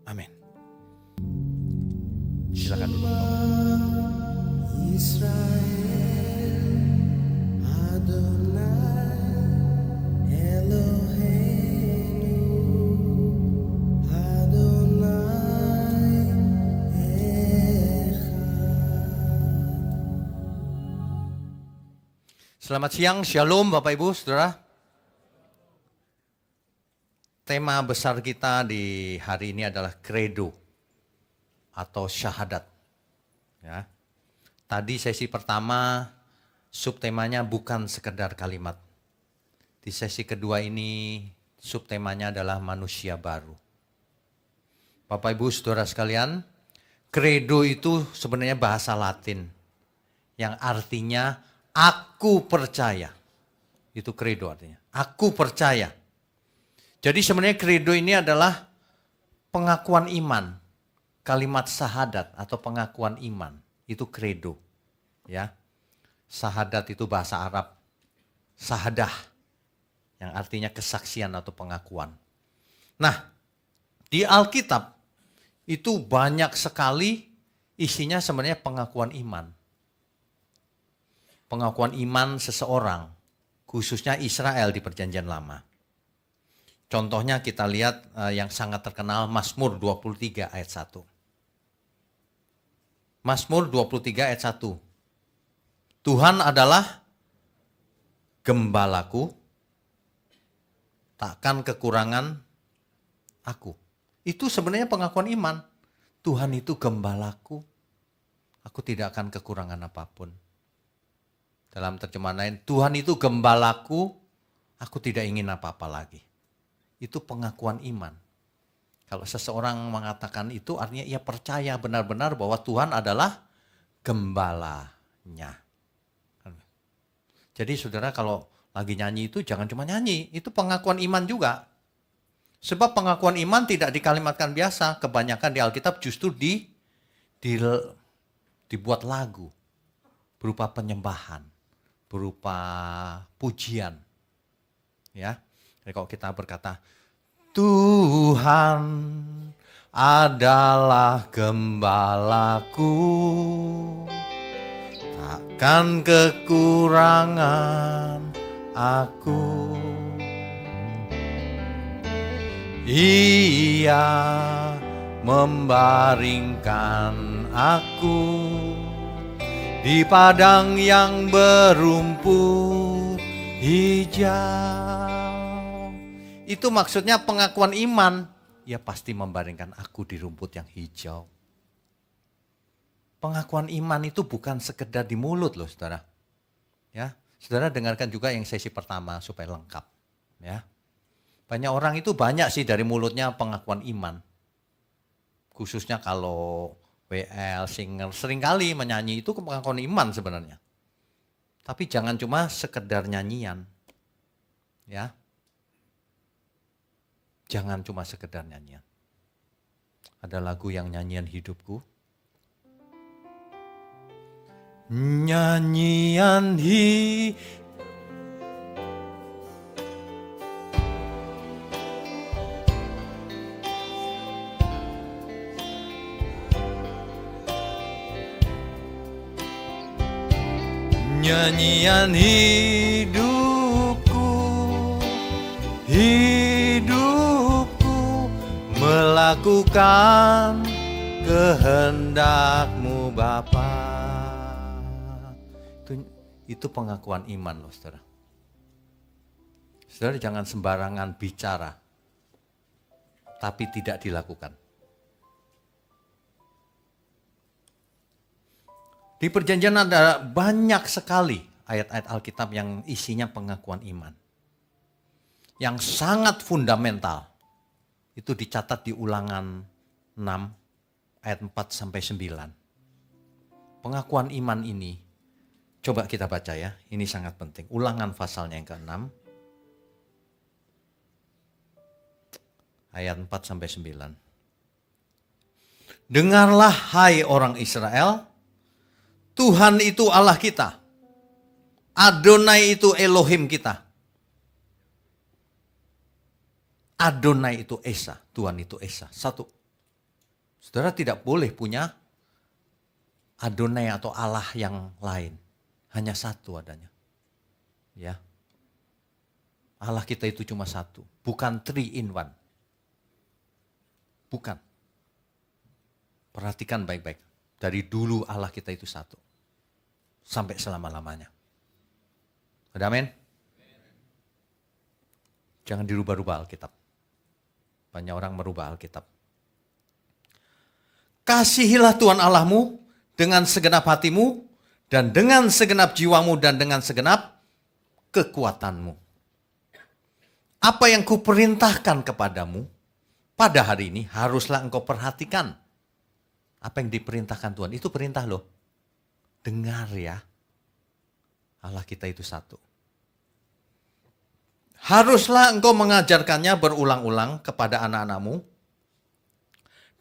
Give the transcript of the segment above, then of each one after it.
Amin. Silakan duduk. Israel Adonai Eloheinu Adonai Echad. Selamat siang, Shalom Bapak Ibu, Saudara. Tema besar kita di hari ini adalah credo atau syahadat. Ya. Tadi sesi pertama subtemanya bukan sekedar kalimat. Di sesi kedua ini subtemanya adalah manusia baru. Bapak Ibu Saudara sekalian, credo itu sebenarnya bahasa Latin yang artinya aku percaya. Itu credo artinya. Aku percaya. Jadi sebenarnya credo ini adalah pengakuan iman. Kalimat syahadat atau pengakuan iman. Itu credo. Ya. Syahadat itu bahasa Arab. Syahadah. Yang artinya kesaksian atau pengakuan. Nah, di Alkitab itu banyak sekali isinya sebenarnya pengakuan iman. Pengakuan iman seseorang, khususnya Israel di Perjanjian Lama. Contohnya kita lihat yang sangat terkenal Mazmur 23 ayat 1. Mazmur 23 ayat 1. Tuhan adalah gembalaku, takkan kekurangan aku. Itu sebenarnya pengakuan iman. Tuhan itu gembalaku, aku tidak akan kekurangan apapun. Dalam terjemahan lain, Tuhan itu gembalaku, aku tidak ingin apa-apa lagi. Itu pengakuan iman. Kalau seseorang mengatakan itu artinya ia percaya benar-benar bahwa Tuhan adalah gembalanya. Jadi saudara kalau lagi nyanyi itu jangan cuma nyanyi, itu pengakuan iman juga. Sebab pengakuan iman tidak dikalimatkan biasa, kebanyakan di Alkitab justru dibuat lagu berupa penyembahan, berupa pujian. Ya. Jadi kalau kita berkata, Tuhan adalah gembalaku, takkan kekurangan aku. Ia membaringkan aku di padang yang berumput hijau. Itu maksudnya pengakuan iman. Ia pasti membaringkan aku di rumput yang hijau. Pengakuan iman itu bukan sekedar di mulut loh saudara. Ya, saudara dengarkan juga yang sesi pertama supaya lengkap. Ya, banyak orang itu banyak sih dari mulutnya pengakuan iman. Khususnya kalau WL, singer, seringkali menyanyi itu pengakuan iman sebenarnya. Tapi jangan cuma sekedar nyanyian. Ya. Jangan cuma sekedar nyanyian. Ada lagu yang nyanyian hidupku. Nyanyian Nyanyian hidupku, hidupku melakukan kehendak-Mu Bapa. Itu pengakuan iman loh saudara. Saudara jangan sembarangan bicara, tapi tidak dilakukan. Di perjanjian ada banyak sekali ayat-ayat Alkitab yang isinya pengakuan iman. Yang sangat fundamental. Itu dicatat di Ulangan 6 ayat 4-9. Pengakuan iman ini, coba kita baca ya, ini sangat penting. Ulangan pasalnya yang ke-6 ayat 4-9. Dengarlah hai orang Israel, Tuhan itu Allah kita. Adonai itu Elohim kita. Adonai itu Esa, Tuhan itu Esa. Satu. Saudara tidak boleh punya Adonai atau Allah yang lain. Hanya satu adanya. Ya. Allah kita itu cuma satu. Bukan 3 in 1. Bukan. Perhatikan baik-baik. Dari dulu Allah kita itu satu. Sampai selama-lamanya. Amin? Jangan dirubah-rubah Alkitab. Banyak orang merubah Alkitab. Kasihilah Tuhan Allahmu dengan segenap hatimu, dan dengan segenap jiwamu, dan dengan segenap kekuatanmu. Apa yang kuperintahkan kepadamu pada hari ini haruslah engkau perhatikan. Apa yang diperintahkan Tuhan, itu perintah loh. Dengar ya, Allah kita itu satu. Haruslah engkau mengajarkannya berulang-ulang kepada anak-anakmu,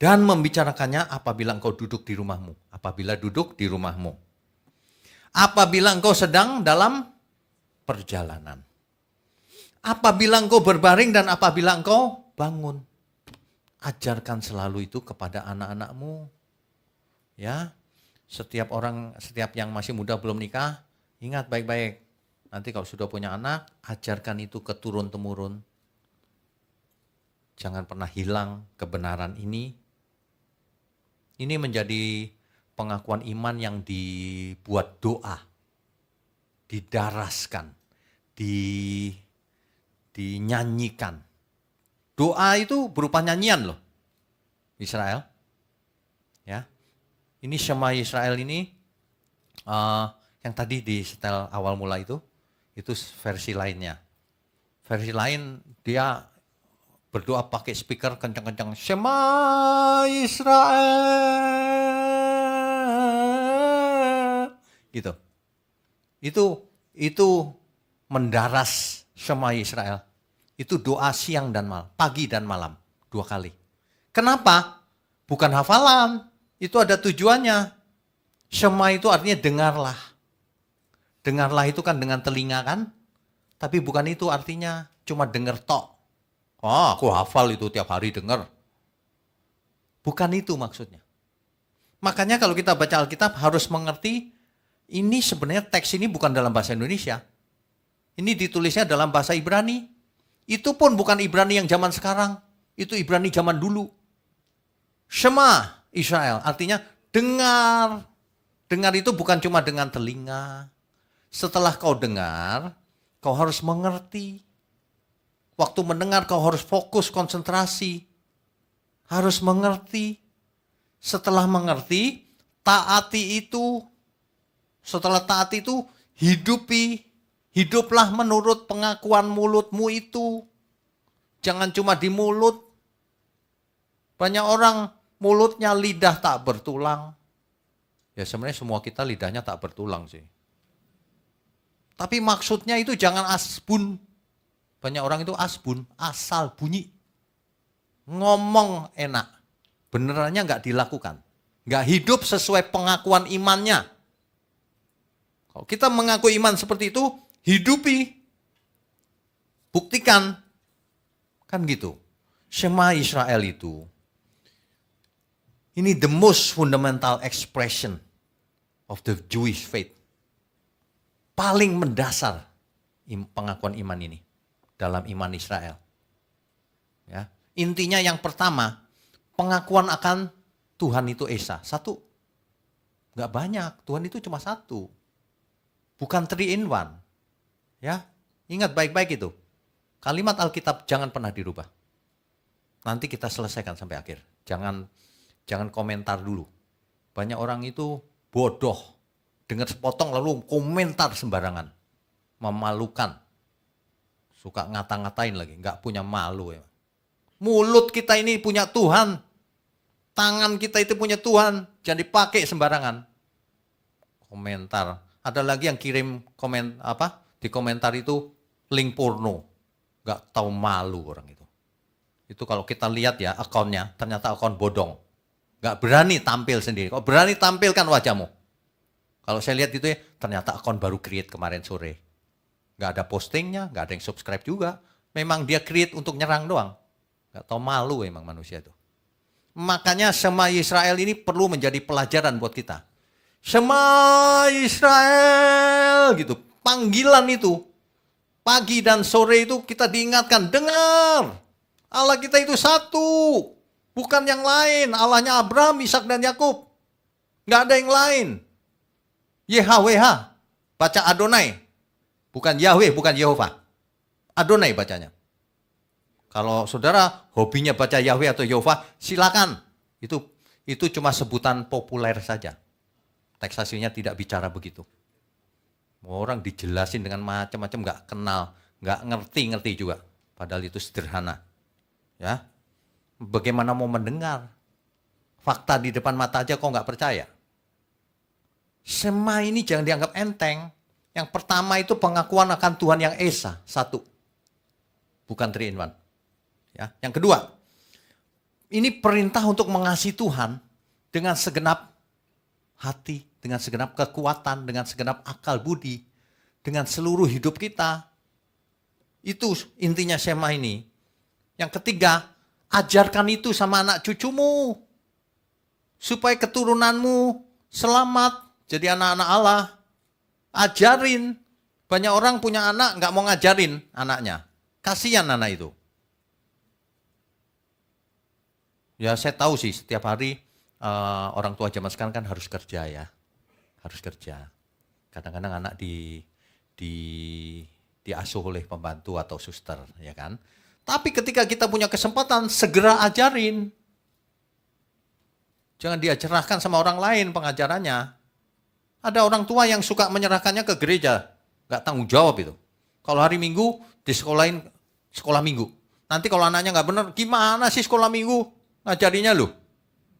dan membicarakannya apabila engkau duduk di rumahmu. Apabila duduk di rumahmu. Apabila engkau sedang dalam perjalanan. Apabila engkau berbaring dan apabila engkau bangun. Ajarkan selalu itu kepada anak-anakmu. Ya, setiap yang masih muda belum nikah, ingat baik-baik. Nanti kalau sudah punya anak, ajarkan itu ke turun-temurun. Jangan pernah hilang kebenaran ini. Ini menjadi pengakuan iman yang dibuat doa, didaraskan, dinyanyikan. Doa itu berupa nyanyian loh, Israel. Ya, ini Shema Israel ini yang tadi di setel awal mula itu versi lainnya. Versi lain dia berdoa pakai speaker kencang-kencang. Shema Israel. Gitu. Itu mendaras Shema Israel. Itu doa siang dan malam, pagi dan malam, 2 kali. Kenapa? Bukan hafalan. Itu ada tujuannya. Shema itu artinya dengarlah. Dengarlah itu kan dengan telinga kan? Tapi bukan itu artinya cuma dengar tok. Oh, aku hafal itu tiap hari dengar. Bukan itu maksudnya. Makanya kalau kita baca Alkitab harus mengerti, ini sebenarnya teks ini bukan dalam bahasa Indonesia. Ini ditulisnya dalam bahasa Ibrani. Itu pun bukan Ibrani yang zaman sekarang. Itu Ibrani zaman dulu. Shema Israel, artinya dengar. Dengar itu bukan cuma dengan telinga. Setelah kau dengar, kau harus mengerti. Waktu mendengar kau harus fokus, konsentrasi. Harus mengerti. Setelah mengerti, taati itu. Setelah taati itu, hidupi. Hiduplah menurut pengakuan mulutmu itu. Jangan cuma di mulut. Banyak orang mulutnya lidah tak bertulang. Ya sebenarnya semua kita lidahnya tak bertulang sih. Tapi maksudnya itu jangan asbun. Banyak orang itu asbun, asal bunyi. Ngomong enak, benerannya nggak dilakukan. Nggak hidup sesuai pengakuan imannya. Kalau kita mengaku iman seperti itu, hidupi. Buktikan. Kan gitu. Shema Israel itu. Ini the most fundamental expression of the Jewish faith. Paling mendasar pengakuan iman ini. Dalam iman Israel. Ya. Intinya yang pertama, pengakuan akan Tuhan itu Esa. Satu. Enggak banyak, Tuhan itu cuma satu. Bukan 3 in 1. Ya, ingat baik-baik itu. Kalimat Alkitab jangan pernah dirubah. Nanti kita selesaikan sampai akhir. Jangan komentar dulu. Banyak orang itu bodoh. Dengar sepotong lalu komentar sembarangan. Memalukan. Suka ngata-ngatain lagi, nggak punya malu ya. Mulut kita ini punya Tuhan. Tangan kita itu punya Tuhan. Jangan dipakai sembarangan. Komentar. Ada lagi yang kirim di komentar itu link porno. Nggak tahu malu orang itu. Itu kalau kita lihat ya akunnya, ternyata akun bodong. Nggak berani tampil sendiri. Kok berani tampilkan wajahmu? Kalau saya lihat itu ya, ternyata akun baru create kemarin sore. Nggak ada postingnya, nggak ada yang subscribe juga. Memang dia create untuk nyerang doang. Nggak tahu malu emang manusia itu. Makanya Shema Israel ini perlu menjadi pelajaran buat kita. Shema Israel gitu. Panggilan itu. Pagi dan sore itu kita diingatkan, dengar. Allah kita itu satu. Bukan yang lain. Allahnya Abraham, Ishak dan Yakub. Nggak ada yang lain. YHWH. Baca Adonai. Bukan Yahweh, bukan Yehova. Adonai bacanya. Kalau saudara hobinya baca Yahweh atau Yehova, silakan. Itu cuma sebutan populer saja. Teks aslinya tidak bicara begitu. Orang dijelasin dengan macam-macam, nggak kenal, nggak ngerti juga. Padahal itu sederhana. Ya, bagaimana mau mendengar? Fakta di depan mata aja kok nggak percaya. Shema ini jangan dianggap enteng. Yang pertama itu pengakuan akan Tuhan yang Esa, satu. Bukan 3 in 1. Ya. Yang kedua, ini perintah untuk mengasihi Tuhan dengan segenap hati, dengan segenap kekuatan, dengan segenap akal budi, dengan seluruh hidup kita. Itu intinya Shema ini. Yang ketiga, ajarkan itu sama anak cucumu. Supaya keturunanmu selamat jadi anak-anak Allah. Ajarin. Banyak orang punya anak nggak mau ngajarin anaknya. Kasihan anak itu. Ya saya tahu sih setiap hari orang tua zaman sekarang kan harus kerja ya. Harus kerja. Kadang-kadang anak diasuh oleh pembantu atau suster, ya kan. Tapi ketika kita punya kesempatan, segera ajarin. Jangan diajarkan sama orang lain pengajarannya. Ada orang tua yang suka menyerahkannya ke gereja. Nggak tanggung jawab itu. Kalau hari Minggu, disekolahin sekolah Minggu. Nanti kalau anaknya nggak benar, gimana sih sekolah Minggu? Ngajarinya loh.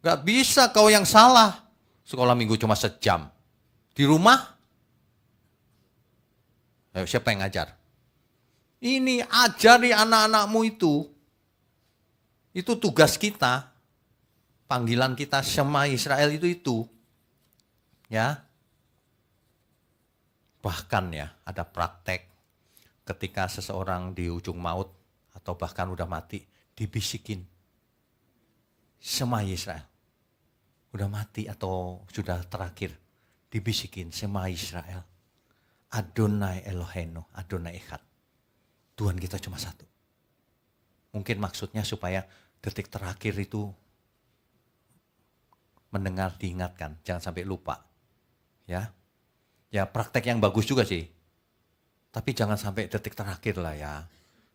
Nggak bisa, kau yang salah. Sekolah Minggu cuma sejam. Di rumah, ayo, siapa yang ngajar? Ini ajari anak-anakmu itu. Itu tugas kita. Panggilan kita Shema Israel itu. Ya. Bahkan ya, ada praktek ketika seseorang di ujung maut atau bahkan udah mati, dibisikin. Shema Israel. Udah mati atau sudah terakhir, dibisikin Shema Israel. Adonai Eloheinu, Adonai Echad. Tuhan kita cuma satu. Mungkin maksudnya supaya detik terakhir itu mendengar, diingatkan, jangan sampai lupa. Ya. Ya praktek yang bagus juga sih. Tapi jangan sampai detik terakhir lah ya.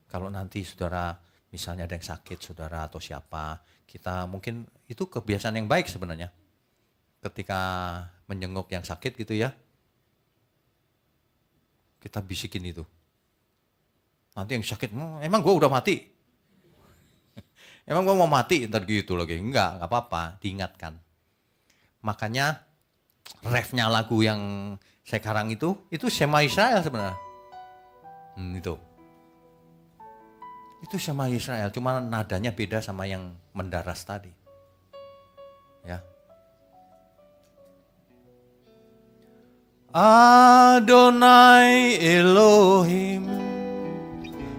Kalau nanti saudara misalnya ada yang sakit, saudara atau siapa, kita mungkin itu kebiasaan yang baik sebenarnya. Ketika menjenguk yang sakit gitu ya, kita bisikin itu. Nanti yang sakit, emang gue udah mati? Emang gue mau mati? Ntar gitu lagi. Enggak apa-apa, diingatkan. Makanya refnya lagu yang sekarang itu Shema Israel sebenarnya. Itu Shema Israel, cuma nadanya beda sama yang mendaras tadi. Ya. Adonai Elohim,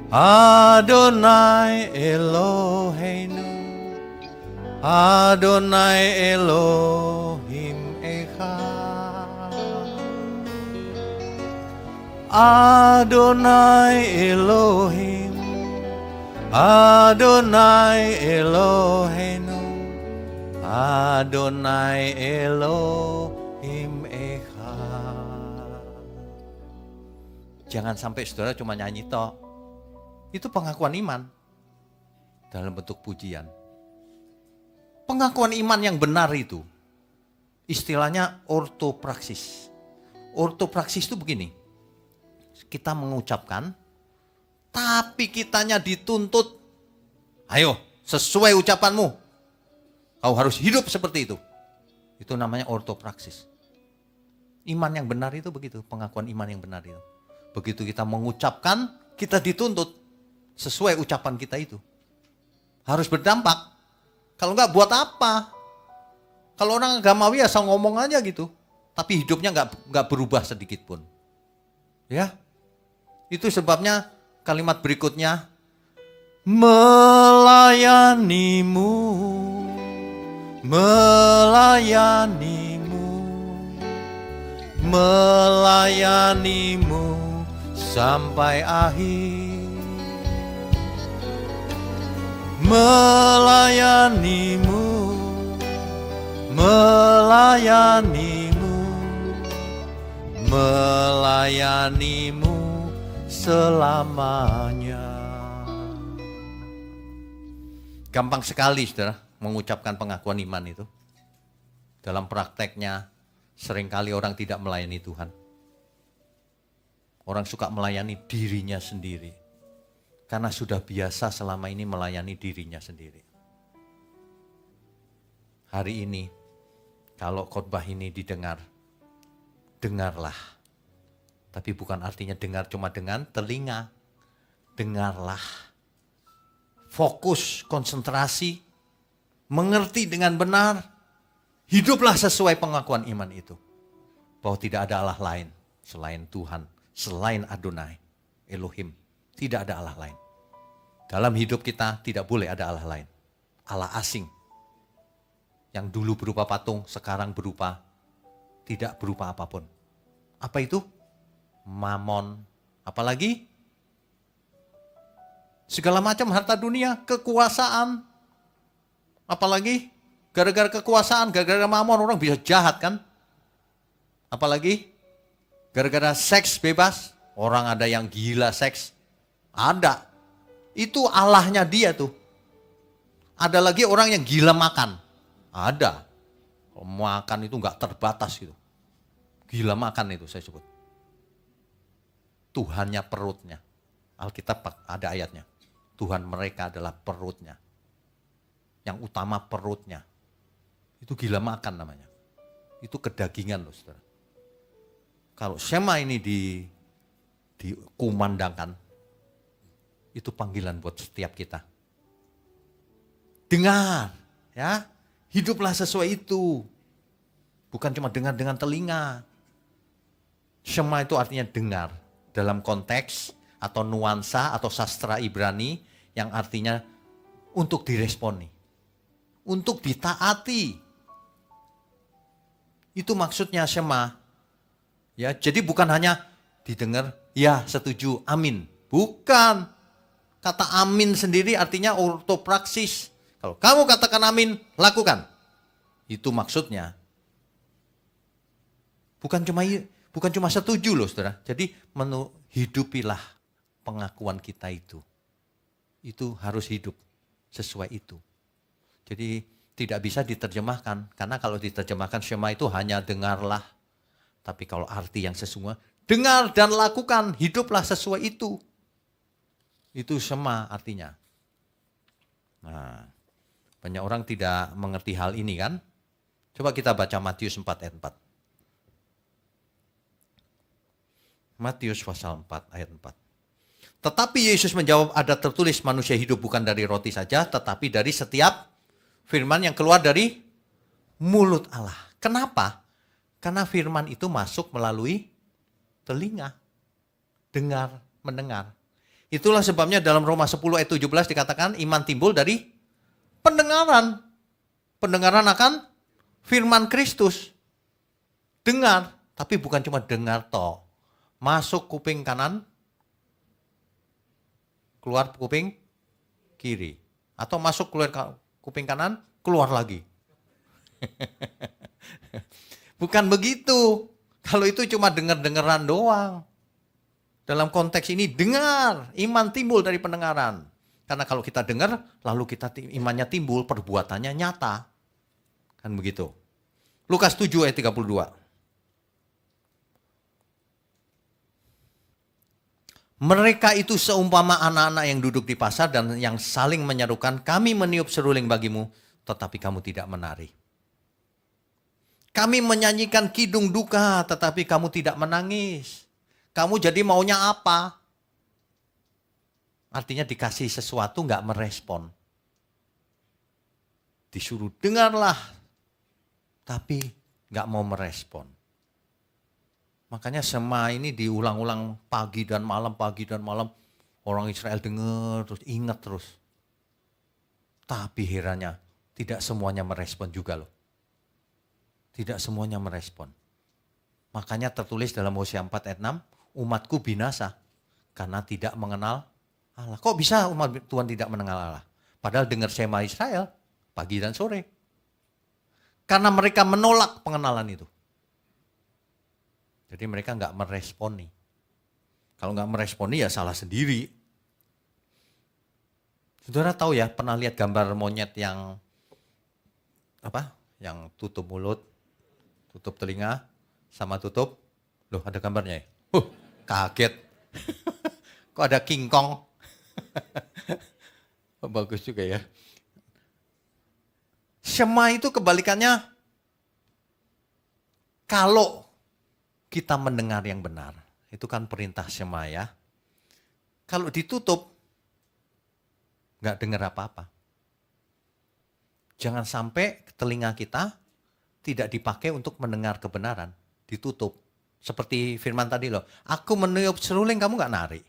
Adonai Eloheinu, Adonai Elohim Echad. Adonai Elohim, Adonai Eloheinu, Adonai Elohim Echad. Jangan sampai saudara cuma nyanyi toh. Itu pengakuan iman dalam bentuk pujian. Pengakuan iman yang benar itu istilahnya ortopraksis. Ortopraksis itu begini. Kita mengucapkan, tapi kitanya dituntut, ayo sesuai ucapanmu. Kau harus hidup seperti itu. Itu namanya ortopraksis. Iman yang benar itu begitu, pengakuan iman yang benar itu. Begitu kita mengucapkan, kita dituntut sesuai ucapan kita itu. Harus berdampak. Kalau enggak buat apa? Kalau orang agamawi asal ngomong aja gitu. Tapi hidupnya enggak berubah sedikit pun. Ya. Itu sebabnya kalimat berikutnya, melayanimu melayanimu, melayanimu sampai akhir, melayanimu, melayanimu, melayanimu selamanya. Gampang sekali saudara mengucapkan pengakuan iman itu. Dalam prakteknya seringkali orang tidak melayani Tuhan. Orang suka melayani dirinya sendiri. Karena sudah biasa selama ini melayani dirinya sendiri. Hari ini kalau khotbah ini didengar, dengarlah. Tapi bukan artinya dengar cuma dengan telinga. Dengarlah. Fokus, konsentrasi, mengerti dengan benar, hiduplah sesuai pengakuan iman itu. Bahwa tidak ada Allah lain selain Tuhan, selain Adonai, Elohim. Tidak ada Allah lain. Dalam hidup kita tidak boleh ada Allah lain. Allah asing. Yang dulu berupa patung, sekarang berupa tidak berupa apapun. Apa itu? Mamon. Apalagi? Segala macam harta dunia, kekuasaan. Apalagi gara-gara kekuasaan, gara-gara mamon orang bisa jahat kan? Apalagi gara-gara seks bebas, orang ada yang gila seks. Ada. Itu Allahnya dia tuh. Ada lagi orang yang gila makan. Ada. Kalau makan itu enggak terbatas gitu. Gila makan itu saya sebut. Tuhannya perutnya. Alkitab ada ayatnya. Tuhan mereka adalah perutnya. Yang utama perutnya. Itu gila makan namanya. Itu kedagingan loh saudara. Kalau Shema ini dikumandangkan, itu panggilan buat setiap kita. Dengar, ya. Hiduplah sesuai itu. Bukan cuma dengar dengan telinga. Shema itu artinya dengar. Dalam konteks atau nuansa atau sastra Ibrani yang artinya untuk diresponi, untuk ditaati. Itu maksudnya Shema. Ya, jadi bukan hanya didengar, ya setuju, amin. Bukan. Kata amin sendiri artinya ortopraksis. Kalau kamu katakan amin, lakukan. Itu maksudnya. Bukan cuma setuju loh saudara. Jadi hidupilah pengakuan kita itu. Itu harus hidup sesuai itu. Jadi tidak bisa diterjemahkan. Karena kalau diterjemahkan Shema itu hanya dengarlah. Tapi kalau arti yang sesungguhnya, dengar dan lakukan, hiduplah sesuai itu. Itu Shema artinya. Nah, banyak orang tidak mengerti hal ini kan. Coba kita baca Matius 4 ayat 4. Matius pasal 4 ayat 4. Tetapi Yesus menjawab, ada tertulis manusia hidup bukan dari roti saja, tetapi dari setiap firman yang keluar dari mulut Allah. Kenapa? Karena firman itu masuk melalui telinga. Dengar, mendengar. Itulah sebabnya dalam Roma 10 ayat 17 dikatakan iman timbul dari pendengaran. Pendengaran akan firman Kristus. Dengar, tapi bukan cuma dengar toh. Masuk kuping kanan, keluar kuping kiri. Atau masuk keluar kuping kanan, keluar lagi. Bukan begitu. Kalau itu cuma dengar-dengaran doang. Dalam konteks ini dengar, iman timbul dari pendengaran. Karena kalau kita dengar, lalu kita imannya timbul, perbuatannya nyata. Kan begitu. Lukas 7 ayat 32. Mereka itu seumpama anak-anak yang duduk di pasar dan yang saling menyerukan, kami meniup seruling bagimu, tetapi kamu tidak menari. Kami menyanyikan kidung duka, tetapi kamu tidak menangis. Kamu jadi maunya apa? Artinya dikasih sesuatu nggak merespon. Disuruh dengarlah, tapi nggak mau merespon. Makanya Shema ini diulang-ulang pagi dan malam. Orang Israel dengar terus, ingat terus. Tapi herannya tidak semuanya merespon juga loh. Tidak semuanya merespon. Makanya tertulis dalam Hosea 4 ayat 6, umatku binasa karena tidak mengenal Allah. Kok bisa umat Tuhan tidak mengenal Allah? Padahal dengar Shema Israel pagi dan sore. Karena mereka menolak pengenalan itu. Jadi mereka nggak meresponi. Kalau nggak meresponi ya salah sendiri. Saudara tahu ya, pernah lihat gambar monyet yang apa? Yang tutup mulut, tutup telinga, sama tutup. Loh, ada gambarnya ya? Kaget. Kok ada King Kong? Oh, bagus juga ya. Shema itu kebalikannya. Kalau kita mendengar yang benar, itu kan perintah Shema ya. Kalau ditutup, nggak dengar apa-apa. Jangan sampai telinga kita tidak dipakai untuk mendengar kebenaran, ditutup. Seperti firman tadi loh, aku meniup seruling, kamu nggak narik.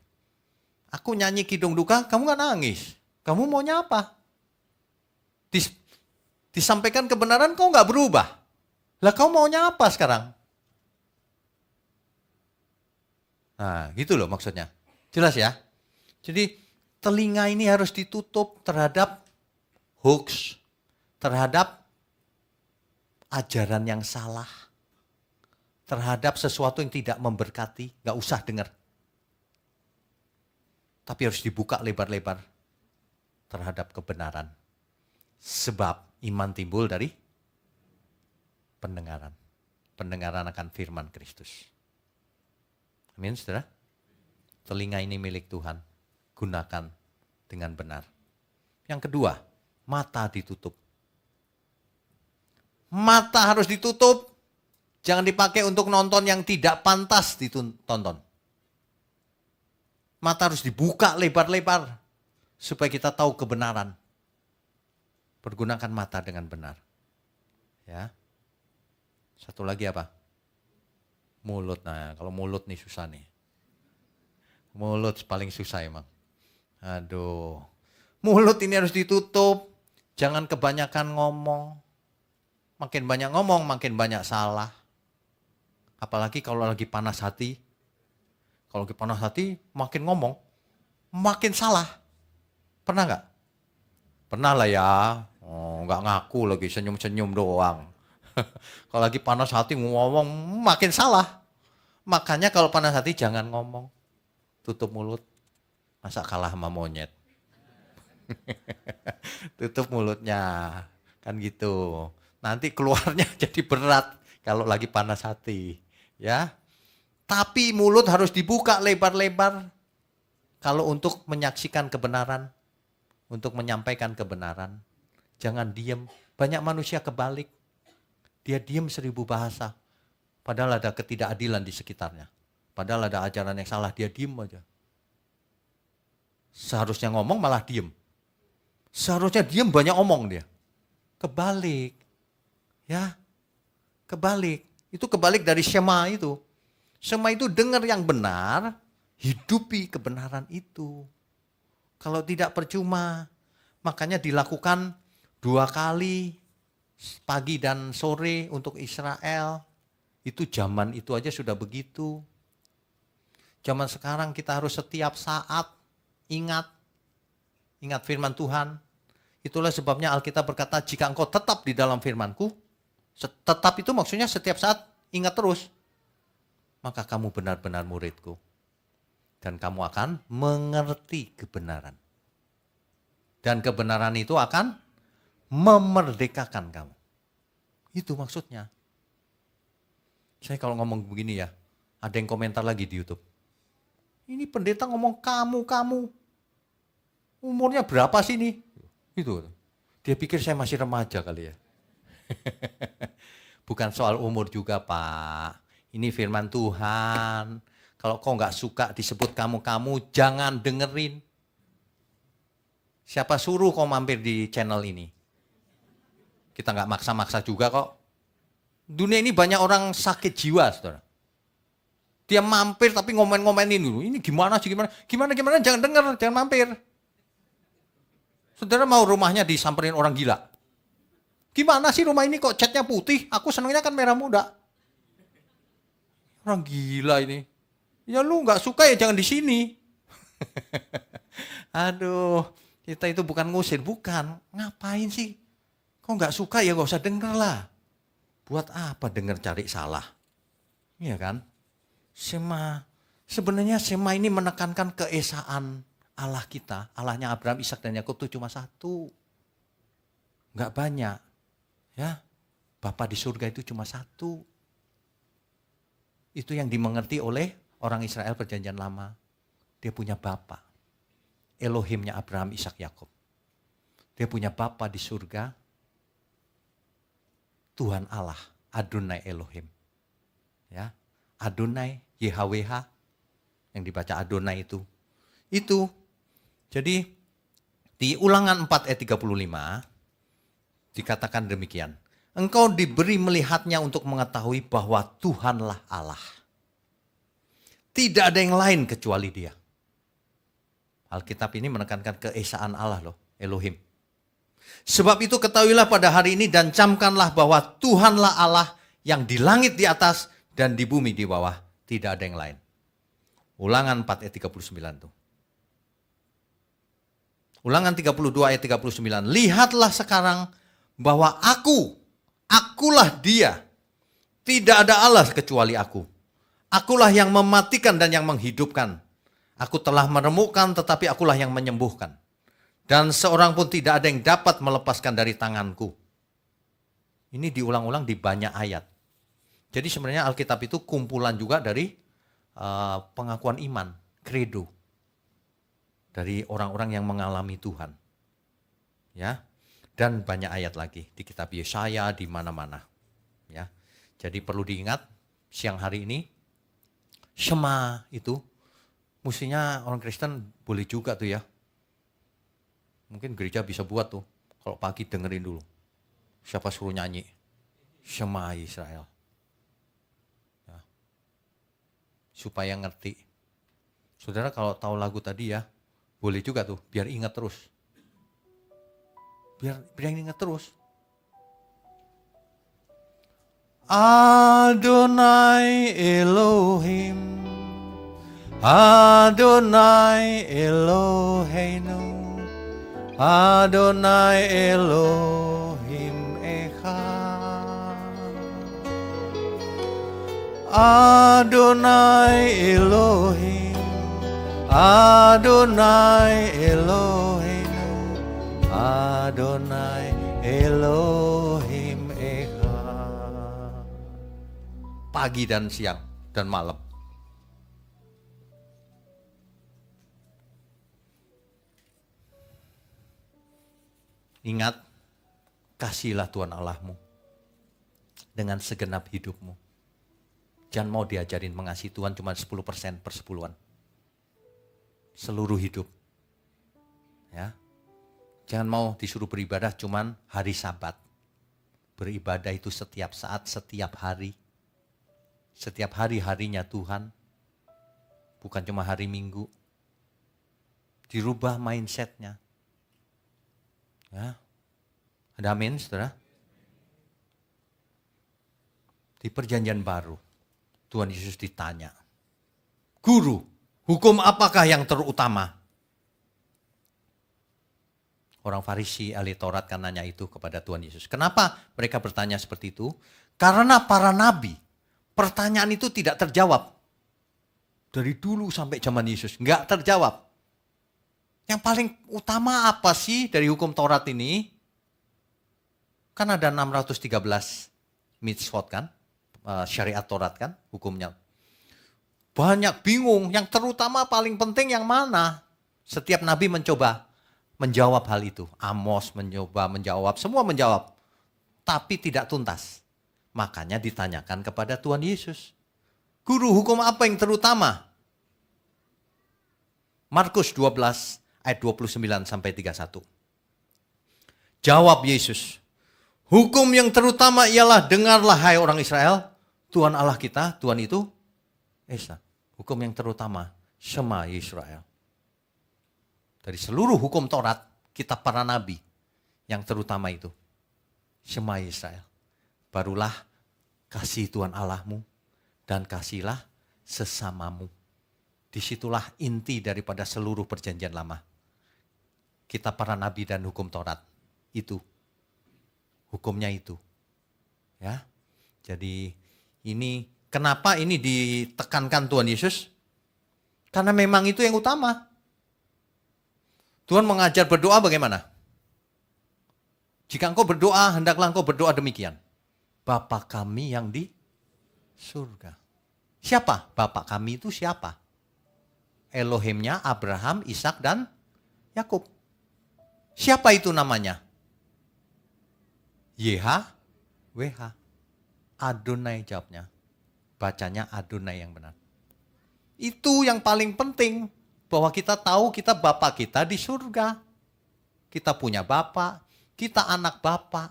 Aku nyanyi kidung duka, kamu nggak nangis. Kamu maunya apa? Disampaikan kebenaran, kau nggak berubah. Lah kau maunya apa sekarang? Nah gitu loh maksudnya. Jelas ya? Jadi telinga ini harus ditutup terhadap hoax, terhadap ajaran yang salah, terhadap sesuatu yang tidak memberkati, nggak usah dengar. Tapi harus dibuka lebar-lebar terhadap kebenaran. Sebab iman timbul dari pendengaran. Pendengaran akan firman Kristus. Amin, saudara? Telinga ini milik Tuhan. Gunakan dengan benar. Yang kedua, mata ditutup. Mata harus ditutup. Jangan dipakai untuk nonton yang tidak pantas ditonton. Mata harus dibuka lebar-lebar supaya kita tahu kebenaran. Pergunakan mata dengan benar. Ya. Satu lagi apa? Mulut. Nah, kalau mulut nih susah nih. Mulut paling susah emang. Aduh. Mulut ini harus ditutup. Jangan kebanyakan ngomong. Makin banyak ngomong, makin banyak salah. Apalagi kalau lagi panas hati. Kalau lagi panas hati, makin ngomong, makin salah. Pernah nggak? Pernah lah ya. Oh, nggak ngaku lagi, senyum-senyum doang. Kalau lagi panas hati ngomong, makin salah. Makanya kalau panas hati jangan ngomong. Tutup mulut. Masa kalah sama monyet? Tutup mulutnya. Kan gitu. Nanti keluarnya jadi berat kalau lagi panas hati. Ya. Tapi mulut harus dibuka lebar-lebar. Kalau untuk menyaksikan kebenaran. Untuk menyampaikan kebenaran. Jangan diam. Banyak manusia kebalik. Dia diam 1000 bahasa. Padahal ada ketidakadilan di sekitarnya. Padahal ada ajaran yang salah. Dia diam aja. Seharusnya ngomong malah diam. Seharusnya diam banyak ngomong dia. Kebalik. Ya. Kebalik. Itu kebalik dari Shema itu. Shema itu dengar yang benar, hidupi kebenaran itu. Kalau tidak percuma, makanya dilakukan 2 kali, pagi dan sore untuk Israel. Itu zaman itu aja sudah begitu. Zaman sekarang kita harus setiap saat ingat firman Tuhan. Itulah sebabnya Alkitab berkata, jika engkau tetap di dalam firman-Ku, tetap itu maksudnya setiap saat ingat terus. Maka kamu benar-benar murid-Ku. Dan kamu akan mengerti kebenaran. Dan kebenaran itu akan memerdekakan kamu. Itu maksudnya. Saya kalau ngomong begini ya, ada yang komentar lagi di YouTube. Ini pendeta ngomong kamu. Umurnya berapa sih ini? Gitu. Dia pikir saya masih remaja kali ya. Bukan soal umur juga, Pak. Ini firman Tuhan. Kalau kau nggak suka disebut kamu, jangan dengerin. Siapa suruh kau mampir di channel ini? Kita nggak maksa-maksa juga kok. Dunia ini banyak orang sakit jiwa, saudara. Dia mampir tapi ngomen-ngomenin dulu. Ini gimana sih, gimana, jangan denger, jangan mampir. Saudara mau rumahnya disamperin orang gila? Gimana sih rumah ini kok catnya putih? Aku senangnya kan merah muda. Orang gila ini. Ya lu nggak suka ya jangan di sini. Aduh, kita itu bukan ngusir, bukan. Ngapain sih? Kok nggak suka ya nggak usah denger lah. Buat apa denger cari salah? Iya kan? Sebenarnya Sema ini menekankan keesaan Allah kita. Allahnya Abraham, Ishak dan Yakub itu cuma satu. Nggak banyak. Ya, Bapa di surga itu cuma satu. Itu yang dimengerti oleh orang Israel perjanjian lama. Dia punya Bapa. Elohimnya Abraham, Ishak, Yakub. Dia punya Bapa di surga. Tuhan Allah, Adonai Elohim. Ya, Adonai, YHWH, yang dibaca Adonai itu. Itu. Jadi di Ulangan 4 ayat 35 dikatakan demikian. Engkau diberi melihatnya untuk mengetahui bahwa Tuhanlah Allah. Tidak ada yang lain kecuali Dia. Alkitab ini menekankan keesaan Allah loh, Elohim. Sebab itu ketahuilah pada hari ini dan camkanlah bahwa Tuhanlah Allah yang di langit di atas dan di bumi di bawah. Tidak ada yang lain. Ulangan 4 ayat 39 tuh. Ulangan 32 ayat 39. Lihatlah sekarang bahwa akulah Dia. Tidak ada Allah kecuali aku. Akulah yang mematikan dan yang menghidupkan. Aku telah meremukkan tetapi akulah yang menyembuhkan. Dan seorang pun tidak ada yang dapat melepaskan dari tanganku. Ini diulang-ulang di banyak ayat. Jadi sebenarnya Alkitab itu kumpulan juga dari pengakuan iman, credo. Dari orang-orang yang mengalami Tuhan. Ya. Dan banyak ayat lagi di kitab Yesaya di mana-mana. Ya. Jadi perlu diingat siang hari ini Shema itu mestinya orang Kristen boleh juga tuh ya. Mungkin gereja bisa buat tuh. Kalau pagi dengerin dulu. Siapa suruh nyanyi? Shema Israel. Ya. Supaya ngerti. Saudara kalau tahu lagu tadi ya, boleh juga tuh, biar ingat terus. Biar ingat terus. Adonai Elohim, Adonai Eloheinu, Adonai Elohim Echad. Adonai Elohim, Adonai Eloheinu, Adonai Elohim Echad. Pagi dan siang dan malam. Ingat, kasihilah Tuhan Allahmu dengan segenap hidupmu. Jangan mau diajarin mengasihi Tuhan cuma 10% persepuluhan. Seluruh hidup. Ya. Jangan mau disuruh beribadah cuma hari Sabat. Beribadah itu setiap saat, setiap hari. Setiap hari-harinya Tuhan. Bukan cuma hari Minggu. Dirubah mindsetnya. Ya. Ada amin, saudara? Di perjanjian baru, Tuhan Yesus ditanya, Guru, hukum apakah yang terutama? Orang Farisi, ahli Taurat kan nanya itu kepada Tuhan Yesus. Kenapa mereka bertanya seperti itu? Karena para nabi, pertanyaan itu tidak terjawab. Dari dulu sampai zaman Yesus, nggak terjawab. Yang paling utama apa sih dari hukum Taurat ini? Kan ada 613 mitzvot kan, syariat Taurat kan, hukumnya. Banyak bingung, yang terutama paling penting yang mana? Setiap nabi mencoba menjawab hal itu. Amos mencoba menjawab, semua menjawab. Tapi tidak tuntas. Makanya ditanyakan kepada Tuhan Yesus. Guru, hukum apa yang terutama? Markus 12 ayat 29 sampai 31. Jawab Yesus, hukum yang terutama ialah dengarlah hai orang Israel, Tuhan Allah kita, Tuhan itu Esa. Hukum yang terutama, Shema Israel. Dari seluruh hukum Taurat, kitab para nabi, yang terutama itu Shema Israel. Barulah kasih Tuhan Allahmu dan kasihlah sesamamu. Disitulah inti daripada seluruh perjanjian lama. Kitab para nabi dan hukum Taurat. Itu. Hukumnya itu. Ya. Jadi ini kenapa ini ditekankan Tuhan Yesus? Karena memang itu yang utama. Tuhan mengajar berdoa bagaimana? Jika engkau berdoa, hendaklah engkau berdoa demikian. Bapa kami yang di surga. Siapa? Bapa kami itu siapa? Elohimnya Abraham, Ishak dan Yakub. Siapa itu namanya? YHWH. Adonai jawabnya. Bacanya Adonai yang benar. Itu yang paling penting. Bahwa kita tahu kita Bapa kita di surga. Kita punya Bapa, kita anak Bapa.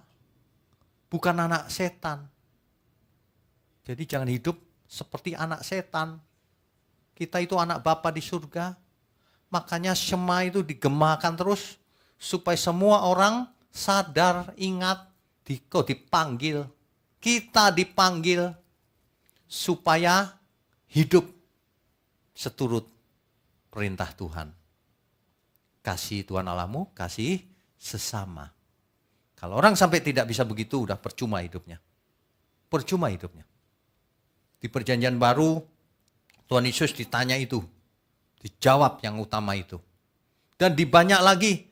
Bukan anak setan. Jadi jangan hidup seperti anak setan. Kita itu anak Bapa di surga. Makanya Shema itu digemakan terus. Supaya semua orang sadar, ingat, dipanggil. Kita dipanggil supaya hidup seturut perintah Tuhan. Kasih Tuhan Allahmu, kasih sesama. Kalau orang sampai tidak bisa begitu, udah percuma hidupnya. Percuma hidupnya. Di perjanjian baru, Tuhan Yesus ditanya itu. Dijawab yang utama itu. Dan di banyak lagi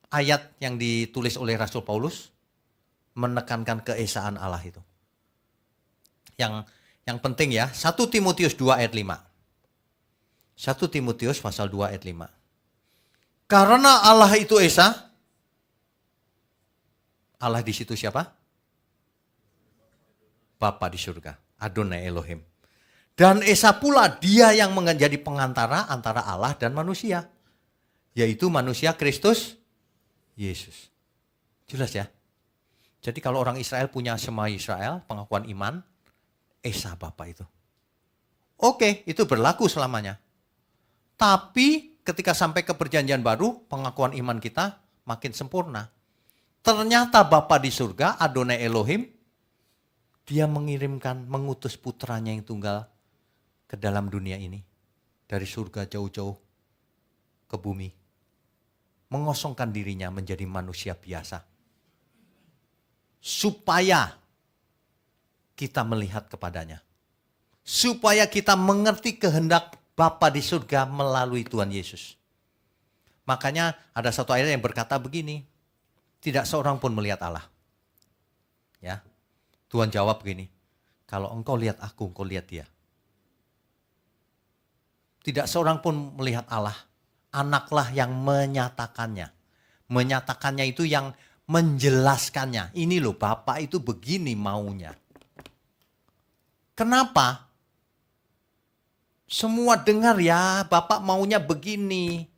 ayat yang ditulis oleh Rasul Paulus menekankan keesaan Allah itu. Yang penting ya, 1 Timotius 2 ayat 5. 1 Timotius pasal 2 ayat 5. Karena Allah itu esa. Allah di situ siapa? Bapa di surga, Adonai Elohim. Dan esa pula dia yang menjadi pengantara antara Allah dan manusia. Yaitu manusia Kristus Yesus. Jelas ya? Jadi kalau orang Israel punya Shema Israel, pengakuan iman, esa Bapa itu. Oke, itu berlaku selamanya. Tapi ketika sampai ke perjanjian baru, pengakuan iman kita makin sempurna. Ternyata Bapa di surga, Adonai Elohim, dia mengutus putranya yang tunggal ke dalam dunia ini. Dari surga jauh-jauh ke bumi. Mengosongkan dirinya menjadi manusia biasa. Supaya kita melihat kepadanya. Supaya kita mengerti kehendak Bapa di surga melalui Tuhan Yesus. Makanya ada satu ayat yang berkata begini. Tidak seorang pun melihat Allah. Ya. Tuhan jawab begini. Kalau engkau lihat aku, engkau lihat dia. Tidak seorang pun melihat Allah. Anaklah yang menyatakannya. Menyatakannya itu yang menjelaskannya. Ini loh Bapak itu begini maunya. Kenapa? Semua dengar ya, Bapak maunya begini.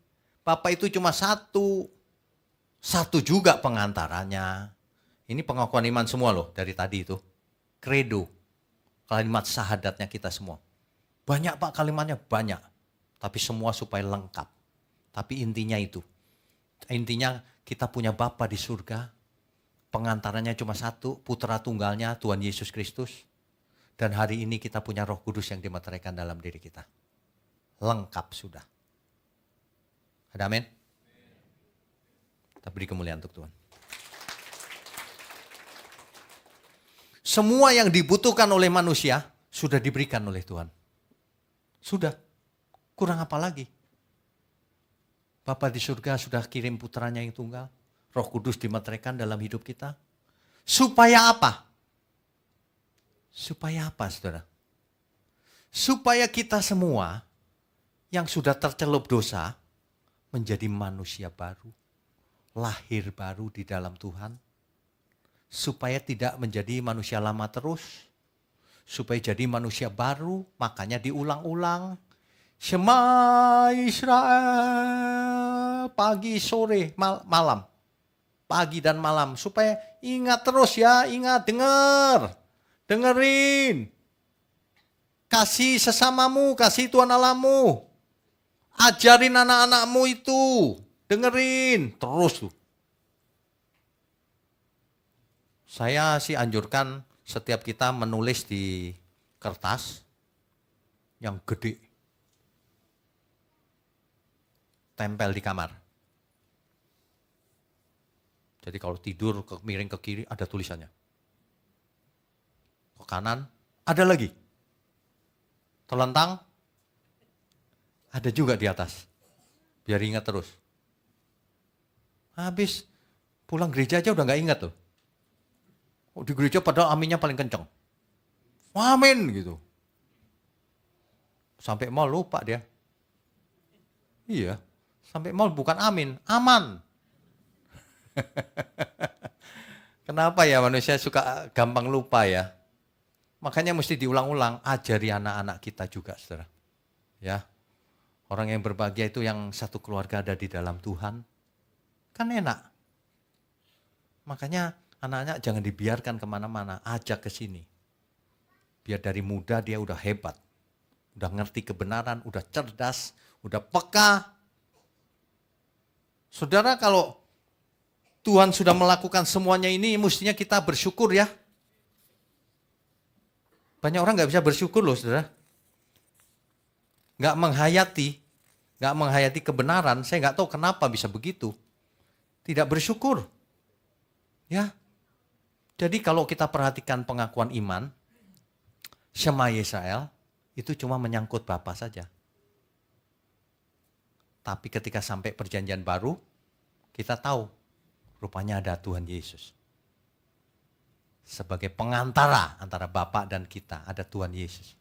Bapak itu cuma satu. Satu juga pengantaranya. Ini pengakuan iman semua loh dari tadi itu. Credo. Kalimat syahadatnya kita semua. Banyak Pak kalimatnya, banyak. Tapi semua supaya lengkap. Tapi intinya itu. Intinya kita punya Bapa di surga. Pengantarannya cuma satu, putra tunggalnya Tuhan Yesus Kristus. Dan hari ini kita punya Roh Kudus yang dimeteraikan dalam diri kita. Lengkap sudah. Ada amin? Kita beri kemuliaan untuk Tuhan. Semua yang dibutuhkan oleh manusia sudah diberikan oleh Tuhan. Sudah. Kurang apa lagi? Bapa di surga sudah kirim putranya yang tunggal. Roh Kudus dimeteraikan dalam hidup kita. Supaya apa? Supaya apa, saudara? Supaya kita semua yang sudah tercelup dosa menjadi manusia baru. Lahir baru di dalam Tuhan. Supaya tidak menjadi manusia lama terus. Supaya jadi manusia baru, makanya diulang-ulang. Shema Israel, pagi, sore, malam. Pagi dan malam, supaya ingat terus ya, ingat, dengerin. Kasih sesamamu, kasih Tuhan Allahmu. Ajarin anak-anakmu itu, dengerin, terus tuh. Saya sih anjurkan setiap kita menulis di kertas yang gede. Tempel di kamar. Jadi kalau tidur miring ke kiri ada tulisannya. Ke kanan ada lagi. Telentang ada juga di atas. Biar ingat terus. Habis pulang gereja aja udah gak ingat tuh. Di gereja padahal aminnya paling kenceng. Amin gitu. Sampai mal lupa dia. Iya, sampai mal bukan amin, aman. Kenapa ya manusia suka gampang lupa ya? Makanya mesti diulang-ulang, ajari anak-anak kita juga, saudara. Ya, orang yang berbahagia itu yang satu keluarga ada di dalam Tuhan. Kan enak. Makanya anak-anak jangan dibiarkan kemana-mana, ajak ke sini. Biar dari muda dia udah hebat, udah ngerti kebenaran, udah cerdas, udah peka. Saudara, kalau Tuhan sudah melakukan semuanya ini, mestinya kita bersyukur ya. Banyak orang gak bisa bersyukur loh, saudara. Gak menghayati kebenaran, saya gak tahu kenapa bisa begitu. Tidak bersyukur. Ya. Jadi kalau kita perhatikan pengakuan iman, Shema Yisrael itu cuma menyangkut Bapa saja. Tapi ketika sampai perjanjian baru, kita tahu rupanya ada Tuhan Yesus. Sebagai pengantara antara Bapa dan kita, ada Tuhan Yesus.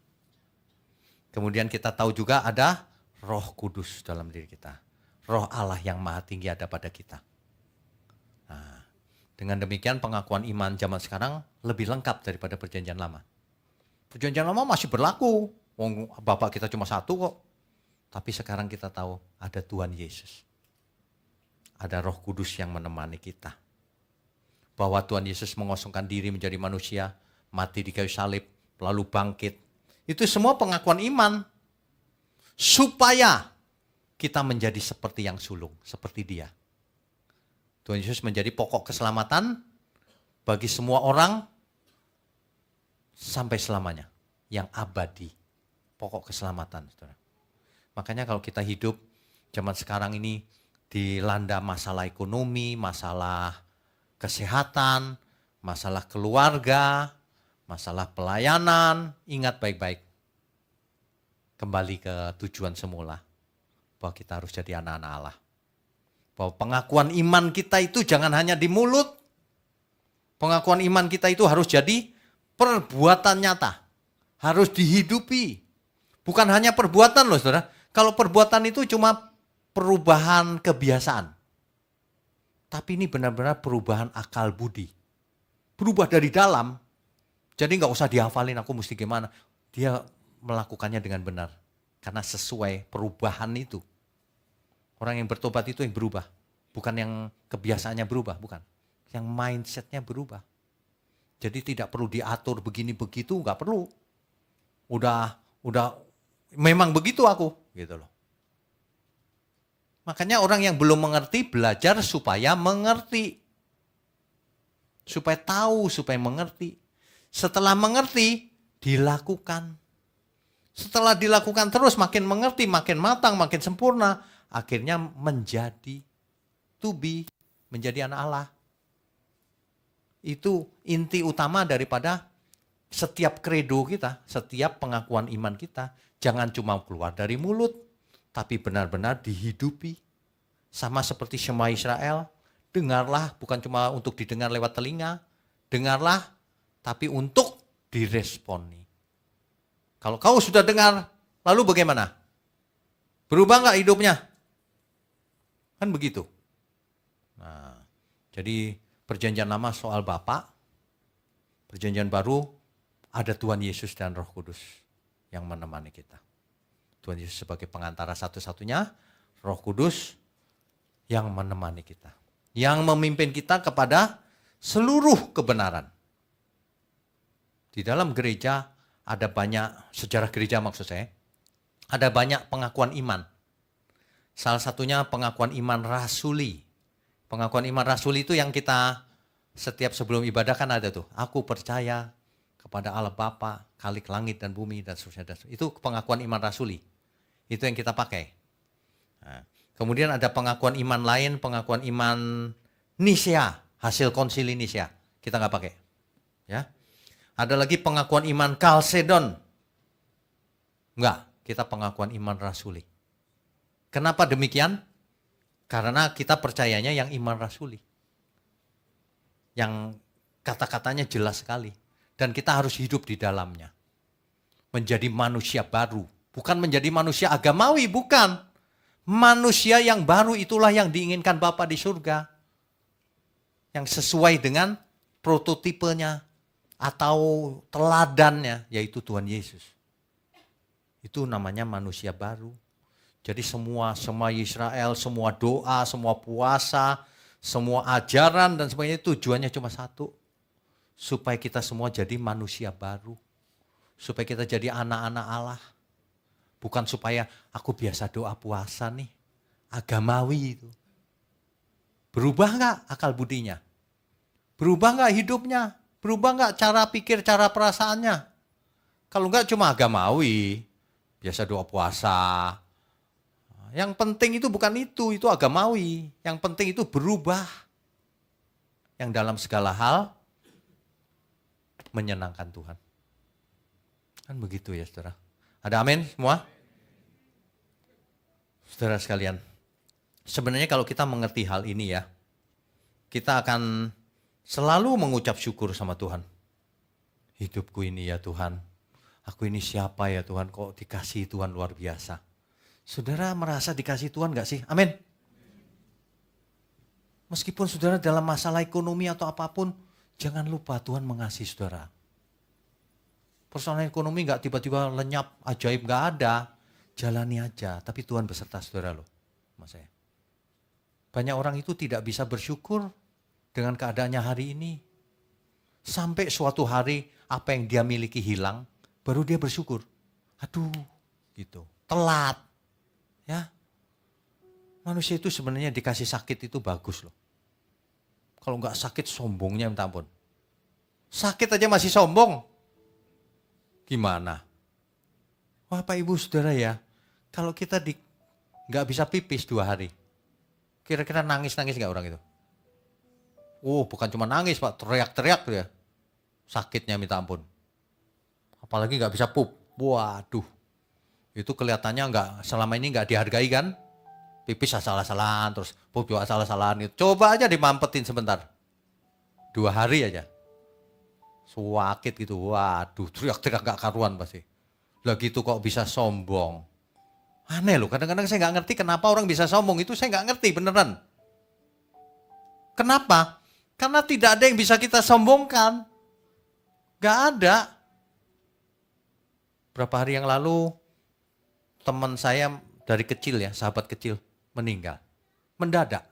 Kemudian kita tahu juga ada Roh Kudus dalam diri kita. Roh Allah yang Maha Tinggi ada pada kita. Nah, dengan demikian pengakuan iman zaman sekarang lebih lengkap daripada perjanjian lama. Perjanjian lama masih berlaku. Bapak kita cuma satu kok. Tapi sekarang kita tahu ada Tuhan Yesus. Ada Roh Kudus yang menemani kita. Bahwa Tuhan Yesus mengosongkan diri menjadi manusia, mati di kayu salib, lalu bangkit. Itu semua pengakuan iman. Supaya kita menjadi seperti yang sulung, seperti Dia. Tuhan Yesus menjadi pokok keselamatan bagi semua orang sampai selamanya. Yang abadi. Pokok keselamatan. Saudara. Makanya kalau kita hidup zaman sekarang ini dilanda masalah ekonomi, masalah kesehatan, masalah keluarga, masalah pelayanan, ingat baik-baik. Kembali ke tujuan semula. Bahwa kita harus jadi anak-anak Allah. Bahwa pengakuan iman kita itu jangan hanya di mulut. Pengakuan iman kita itu harus jadi perbuatan nyata. Harus dihidupi. Bukan hanya perbuatan loh saudara. Kalau perbuatan itu cuma perubahan kebiasaan. Tapi ini benar-benar perubahan akal budi. Berubah dari dalam. Jadi gak usah dihafalin aku mesti gimana. Dia melakukannya dengan benar. Karena sesuai perubahan itu. Orang yang bertobat itu yang berubah. Bukan yang kebiasaannya berubah, bukan. Yang mindsetnya berubah. Jadi tidak perlu diatur begini begitu, gak perlu. Udah memang begitu aku, gitu loh. Makanya orang yang belum mengerti belajar supaya mengerti. Supaya tahu, supaya mengerti. Setelah mengerti, dilakukan. Setelah dilakukan terus makin mengerti, makin matang, makin sempurna. Akhirnya menjadi menjadi anak Allah. Itu inti utama daripada setiap kredo kita, setiap pengakuan iman kita. Jangan cuma keluar dari mulut, tapi benar-benar dihidupi. Sama seperti Shema Israel, dengarlah bukan cuma untuk didengar lewat telinga, dengarlah tapi untuk diresponi. Kalau kau sudah dengar, lalu bagaimana? Berubah nggak hidupnya? Kan begitu. Nah, jadi perjanjian lama soal Bapa, perjanjian baru ada Tuhan Yesus dan Roh Kudus yang menemani kita. Tuhan Yesus sebagai pengantara satu-satunya, Roh Kudus yang menemani kita. Yang memimpin kita kepada seluruh kebenaran. Di dalam gereja ada banyak, sejarah gereja maksud saya, ada banyak pengakuan iman. Salah satunya pengakuan iman rasuli. Pengakuan iman rasuli itu yang kita Setiap sebelum ibadah kan ada tuh, aku percaya kepada Allah Bapa, Khalik langit dan bumi dan seterusnya. Itu pengakuan iman rasuli. Itu yang kita pakai. Nah, kemudian ada pengakuan iman lain, pengakuan iman Nisea, hasil konsili Nisea. Kita nggak pakai. Ya. Ada lagi pengakuan iman Kalsedon. Enggak, kita pengakuan iman rasuli. Kenapa demikian? Karena kita percayanya yang iman rasuli. Yang kata-katanya jelas sekali. Dan kita harus hidup di dalamnya. Menjadi manusia baru. Bukan menjadi manusia agamawi, bukan. Manusia yang baru itulah yang diinginkan Bapa di surga. Yang sesuai dengan prototipenya atau teladannya, yaitu Tuhan Yesus. Itu namanya manusia baru. Jadi semua Israel, semua doa, semua puasa, semua ajaran dan sebagainya tujuannya cuma satu. Supaya kita semua jadi manusia baru. Supaya kita jadi anak-anak Allah. Bukan supaya aku biasa doa puasa nih. Agamawi itu. Berubah gak akal budinya? Berubah gak hidupnya? Berubah gak cara pikir, cara perasaannya? Kalau enggak cuma agamawi. Biasa doa puasa. Yang penting itu bukan itu agamawi. Yang penting itu berubah. Yang dalam segala hal menyenangkan Tuhan. Kan begitu ya saudara. Ada amin semua? Saudara sekalian, sebenarnya kalau kita mengerti hal ini ya, kita akan selalu mengucap syukur sama Tuhan. Hidupku ini ya Tuhan, aku ini siapa ya Tuhan, kok dikasih Tuhan luar biasa. Saudara merasa dikasih Tuhan gak sih? Amin. Meskipun saudara dalam masalah ekonomi atau apapun, jangan lupa Tuhan mengasihi saudara. Persoalan ekonomi gak tiba-tiba lenyap, ajaib gak ada. Jalani aja, tapi Tuhan beserta saudara loh. Mas saya. Banyak orang itu tidak bisa bersyukur dengan keadaannya hari ini. Sampai suatu hari apa yang dia miliki hilang, baru dia bersyukur. Aduh, gitu. Telat. Ya, manusia itu sebenarnya dikasih sakit itu bagus loh. Kalau nggak sakit sombongnya minta ampun. Sakit aja masih sombong. Gimana? Bapak Ibu Saudara ya, kalau kita nggak bisa pipis 2 hari, kira-kira nangis-nangis nggak orang itu? Oh, bukan cuma nangis Pak, teriak-teriak tuh ya. Sakitnya minta ampun. Apalagi nggak bisa pup. Waduh. Itu kelihatannya selama ini nggak dihargai kan? Pipis asal-asalan, terus pup juga asal-asalan. Coba aja dimampetin sebentar. 2 hari aja. Sakit gitu, waduh teriak-teriak gak karuan pasti. Lah gitu kok bisa sombong. Aneh loh, kadang-kadang saya gak ngerti kenapa orang bisa sombong. Itu saya gak ngerti beneran. Kenapa? Karena tidak ada yang bisa kita sombongkan. Gak ada. Berapa hari yang lalu, teman saya dari kecil ya, sahabat kecil, meninggal. Mendadak.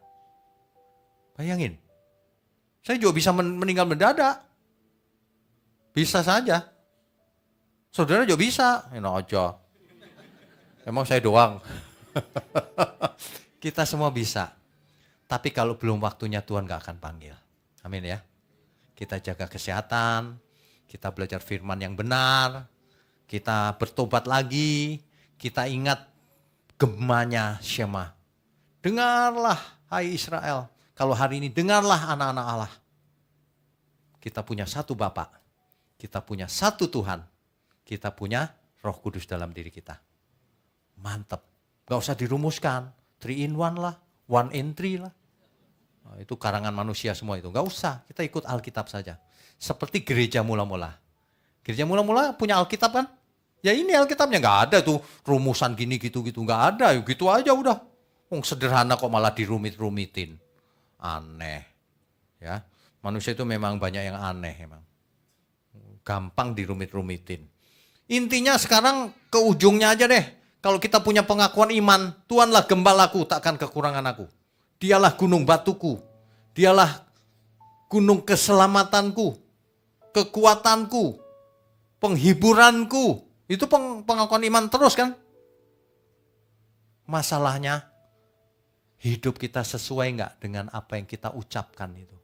Bayangin. Saya juga bisa meninggal mendadak. Bisa saja. Saudara juga bisa. Ini aja. Emang saya doang. Kita semua bisa. Tapi kalau belum waktunya Tuhan gak akan panggil. Amin ya. Kita jaga kesehatan. Kita belajar firman yang benar. Kita bertobat lagi. Kita ingat gemanya Shema. Dengarlah hai Israel. Kalau hari ini dengarlah anak-anak Allah. Kita punya satu Bapa. Kita punya satu Tuhan. Kita punya Roh Kudus dalam diri kita. Mantap. Gak usah dirumuskan. 3 in 1 lah. 1 in 3 lah. Nah, itu karangan manusia semua itu. Gak usah. Kita ikut Alkitab saja. Seperti gereja mula-mula. Gereja mula-mula punya Alkitab kan? Ya ini Alkitabnya gak ada tuh rumusan gini gitu-gitu. Gak ada, gitu aja udah. Sederhana kok malah dirumit-rumitin. Aneh. Ya, manusia itu memang banyak yang aneh emang. Gampang dirumit-rumitin. Intinya sekarang ke ujungnya aja deh. Kalau kita punya pengakuan iman, Tuhanlah gembalaku, takkan kekurangan aku. Dialah gunung batuku. Dialah gunung keselamatanku. Kekuatanku. Penghiburanku. Itu pengakuan iman terus kan? Masalahnya, hidup kita sesuai enggak dengan apa yang kita ucapkan itu?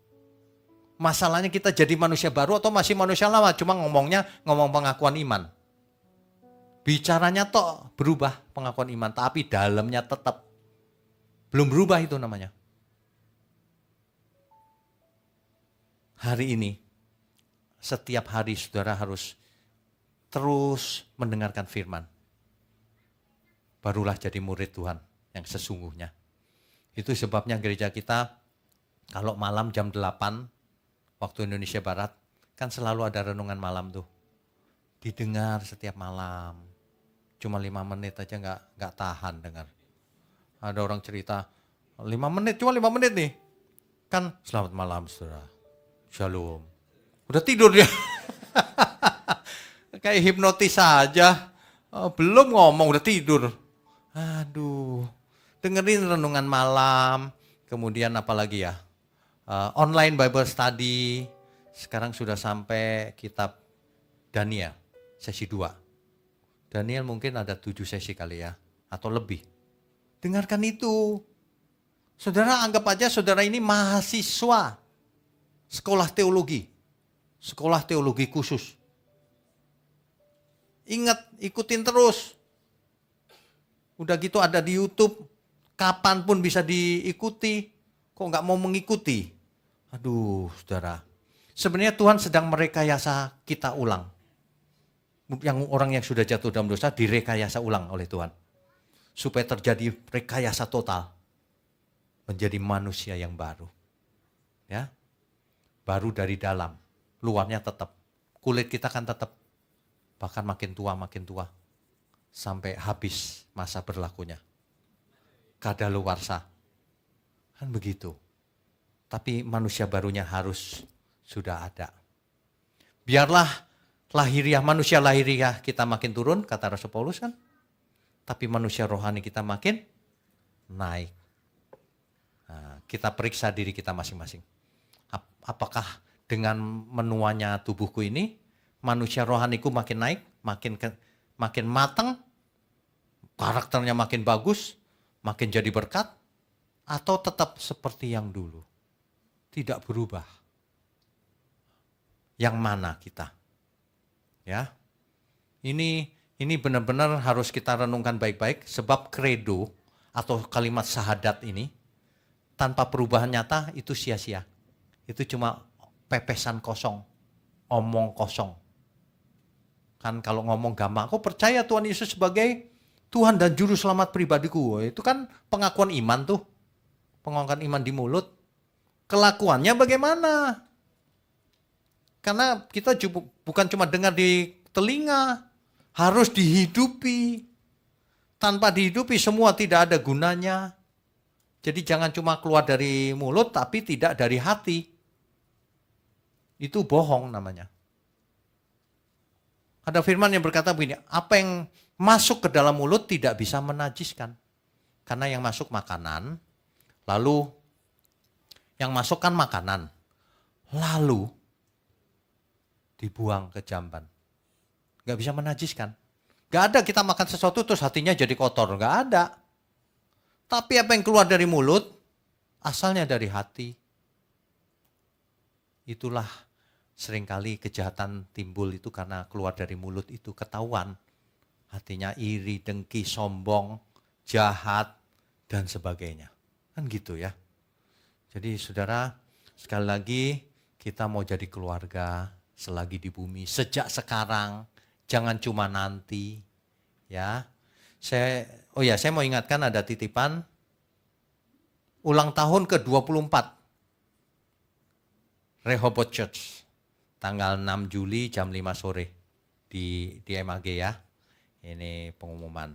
Masalahnya kita jadi manusia baru atau masih manusia lama, cuma ngomong pengakuan iman. Bicaranya toh berubah pengakuan iman, tapi dalamnya tetap belum berubah, itu namanya. Hari ini, setiap hari saudara harus terus mendengarkan firman. Barulah jadi murid Tuhan yang sesungguhnya. Itu sebabnya gereja kita kalau malam jam 8 waktu Indonesia Barat, kan selalu ada renungan malam tuh. Didengar setiap malam. Cuma 5 menit aja nggak tahan dengar. Ada orang cerita, 5 menit, cuma 5 menit nih. Kan selamat malam saudara, shalom. Udah tidur dia. Kayak hipnotis saja. Belum ngomong udah tidur. Aduh, dengerin renungan malam. Kemudian apa lagi ya? Online Bible Study, sekarang sudah sampai kitab Daniel, sesi 2. Daniel mungkin ada 7 sesi kali ya, atau lebih. Dengarkan itu. Saudara anggap aja saudara ini mahasiswa sekolah teologi khusus. Ingat, ikutin terus. Udah gitu ada di YouTube, kapanpun bisa diikuti. Kok nggak mau mengikuti? Aduh, saudara. Sebenarnya Tuhan sedang merekayasa kita ulang. Yang orang yang sudah jatuh dalam dosa direkayasa ulang oleh Tuhan. Supaya terjadi rekayasa total. Menjadi manusia yang baru. Ya. Baru dari dalam. Luarnya tetap. Kulit kita kan tetap. Bahkan makin tua. Sampai habis masa berlakunya. Kadaluarsa. Kan begitu. Tapi manusia barunya harus sudah ada. Biarlah manusia lahiriah kita makin turun, kata Rasul Paulus kan. Tapi manusia rohani kita makin naik. Nah, kita periksa diri kita masing-masing. Apakah dengan menuanya tubuhku ini, manusia rohaniku makin naik, makin matang, karakternya makin bagus, makin jadi berkat, atau tetap seperti yang dulu? Tidak berubah. Yang mana kita? Ya. Ini benar-benar harus kita renungkan baik-baik, sebab kredo atau kalimat syahadat ini tanpa perubahan nyata itu sia-sia. Itu cuma pepesan kosong, omong kosong. Kan kalau ngomong gampang, aku percaya Tuhan Yesus sebagai Tuhan dan Juru Selamat pribadiku. Itu kan pengakuan iman tuh. Pengakuan iman di mulut. Kelakuannya bagaimana? Karena kita bukan cuma dengar di telinga, harus dihidupi. Tanpa dihidupi semua tidak ada gunanya. Jadi jangan cuma keluar dari mulut tapi tidak dari hati. Itu bohong namanya. Ada firman yang berkata begini, apa yang masuk ke dalam mulut tidak bisa menajiskan. Karena yang masuk makanan, lalu yang masuk kan makanan, lalu dibuang ke jamban. Gak bisa menajiskan. Gak ada kita makan sesuatu terus hatinya jadi kotor, gak ada. Tapi apa yang keluar dari mulut, asalnya dari hati. Itulah seringkali kejahatan timbul itu karena keluar dari mulut itu ketahuan. Hatinya iri, dengki, sombong, jahat, dan sebagainya. Kan gitu ya. Jadi saudara, sekali lagi kita mau jadi keluarga selagi di bumi. Sejak sekarang, jangan cuma nanti. Ya, saya mau ingatkan ada titipan ulang tahun ke-24 Rehoboth Church. Tanggal 6 Juli jam 5 sore di MAG ya. Ini pengumuman.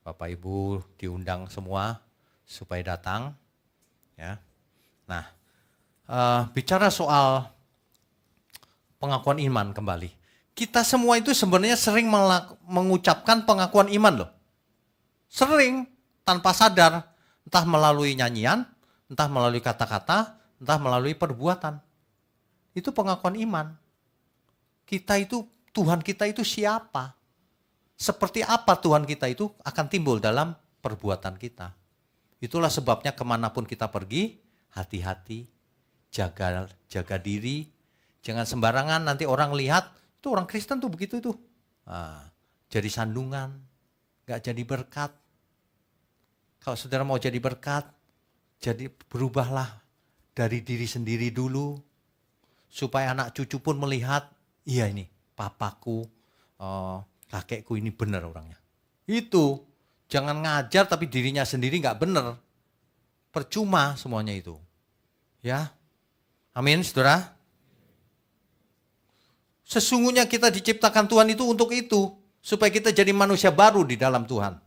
Bapak Ibu diundang semua supaya datang. Ya. Nah, bicara soal pengakuan iman kembali. Kita semua itu sebenarnya sering mengucapkan pengakuan iman loh. Sering, tanpa sadar. Entah melalui nyanyian, entah melalui kata-kata, entah melalui perbuatan. Itu pengakuan iman. Tuhan kita itu siapa? Seperti apa Tuhan kita itu akan timbul dalam perbuatan kita. Itulah sebabnya kemanapun kita pergi, hati-hati. jaga diri, jangan sembarangan nanti orang lihat, itu orang Kristen tuh begitu tuh. Nah, jadi sandungan, gak jadi berkat. Kalau saudara mau jadi berkat, jadi berubahlah dari diri sendiri dulu, supaya anak cucu pun melihat, iya ini papaku, kakekku ini benar orangnya. Itu, jangan ngajar tapi dirinya sendiri gak benar. Percuma semuanya itu. Ya, amin saudara. Sesungguhnya kita diciptakan Tuhan itu untuk itu, supaya kita jadi manusia baru di dalam Tuhan.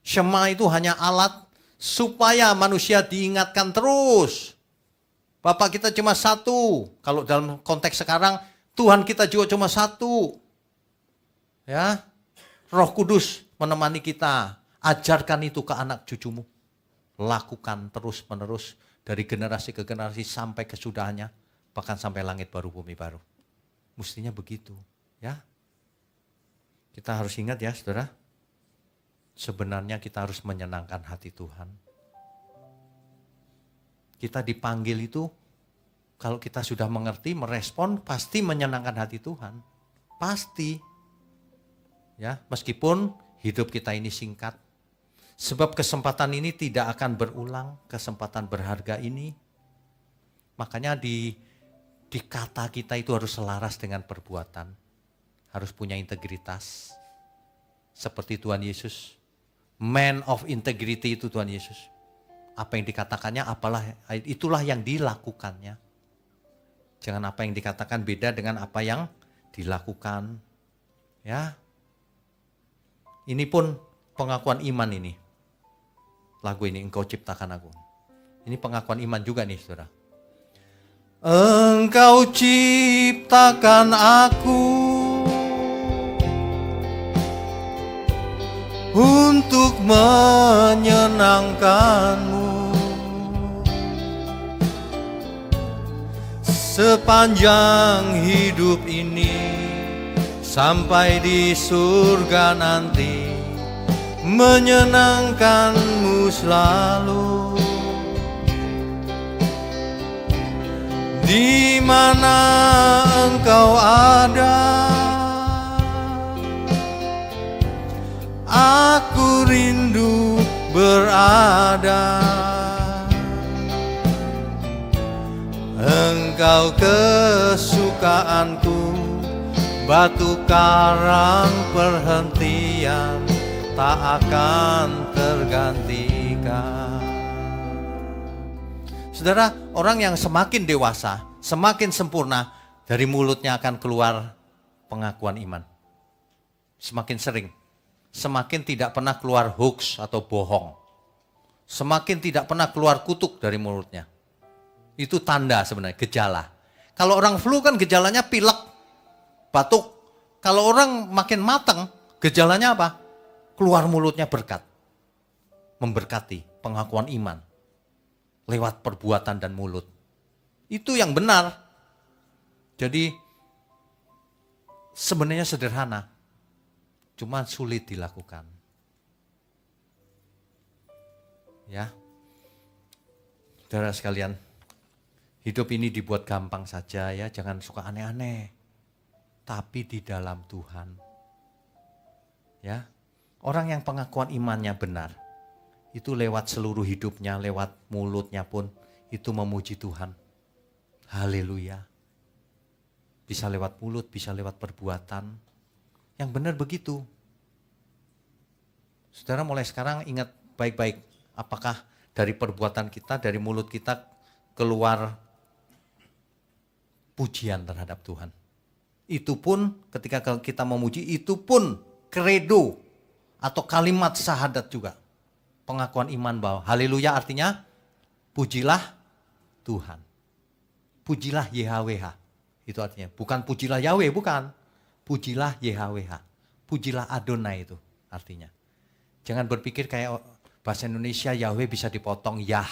Syema itu hanya alat supaya manusia diingatkan terus. Bapak kita cuma satu. Kalau dalam konteks sekarang, Tuhan kita juga cuma satu. Ya, Roh Kudus menemani kita. Ajarkan itu ke anak cucumu. Lakukan terus menerus dari generasi ke generasi sampai kesudahannya. Bahkan sampai langit baru, bumi baru. Mestinya begitu. Ya, kita harus ingat ya saudara. Sebenarnya kita harus menyenangkan hati Tuhan. Kita dipanggil itu, kalau kita sudah mengerti, merespon, pasti menyenangkan hati Tuhan. Pasti. Ya, meskipun hidup kita ini singkat. Sebab kesempatan ini tidak akan berulang, kesempatan berharga ini. Makanya di kata kita itu harus selaras dengan perbuatan. Harus punya integritas. Seperti Tuhan Yesus. Man of integrity itu Tuhan Yesus. Apa yang dikatakannya, itulah yang dilakukannya. Jangan apa yang dikatakan beda dengan apa yang dilakukan. Ya. Ini pun pengakuan iman ini. Lagu ini, Engkau ciptakan aku. Ini pengakuan iman juga nih saudara. Engkau ciptakan aku untuk menyenangkanmu. Sepanjang hidup ini sampai di surga nanti, menyenangkanmu selalu. Di mana engkau ada, aku rindu berada. Engkau kesukaanku, batu karang perhentian, tak akan tergantikan. Saudara, orang yang semakin dewasa, semakin sempurna, dari mulutnya akan keluar pengakuan iman. Semakin sering, semakin tidak pernah keluar hoax atau bohong. Semakin tidak pernah keluar kutuk dari mulutnya. Itu tanda sebenarnya, gejala. Kalau orang flu kan gejalanya pilek, batuk. Kalau orang makin matang, gejalanya apa? Keluar mulutnya berkat. Memberkati, pengakuan iman. Lewat perbuatan dan mulut. Itu yang benar. Jadi sebenarnya sederhana. Cuma sulit dilakukan. Ya. Saudara sekalian, hidup ini dibuat gampang saja ya, jangan suka aneh-aneh. Tapi di dalam Tuhan. Ya. Orang yang pengakuan imannya benar, itu lewat seluruh hidupnya, lewat mulutnya pun, itu memuji Tuhan. Haleluya. Bisa lewat mulut, bisa lewat perbuatan. Yang benar begitu. Saudara mulai sekarang ingat baik-baik, apakah dari perbuatan kita, dari mulut kita keluar pujian terhadap Tuhan. Itu pun ketika kita memuji, itu pun kredo atau kalimat syahadat juga. Pengakuan iman bahwa haleluya artinya pujilah Tuhan. Pujilah YHWH. Itu artinya bukan pujilah Yahweh, bukan. Pujilah YHWH. Pujilah Adonai itu artinya. Jangan berpikir kayak bahasa Indonesia Yahweh bisa dipotong Yah.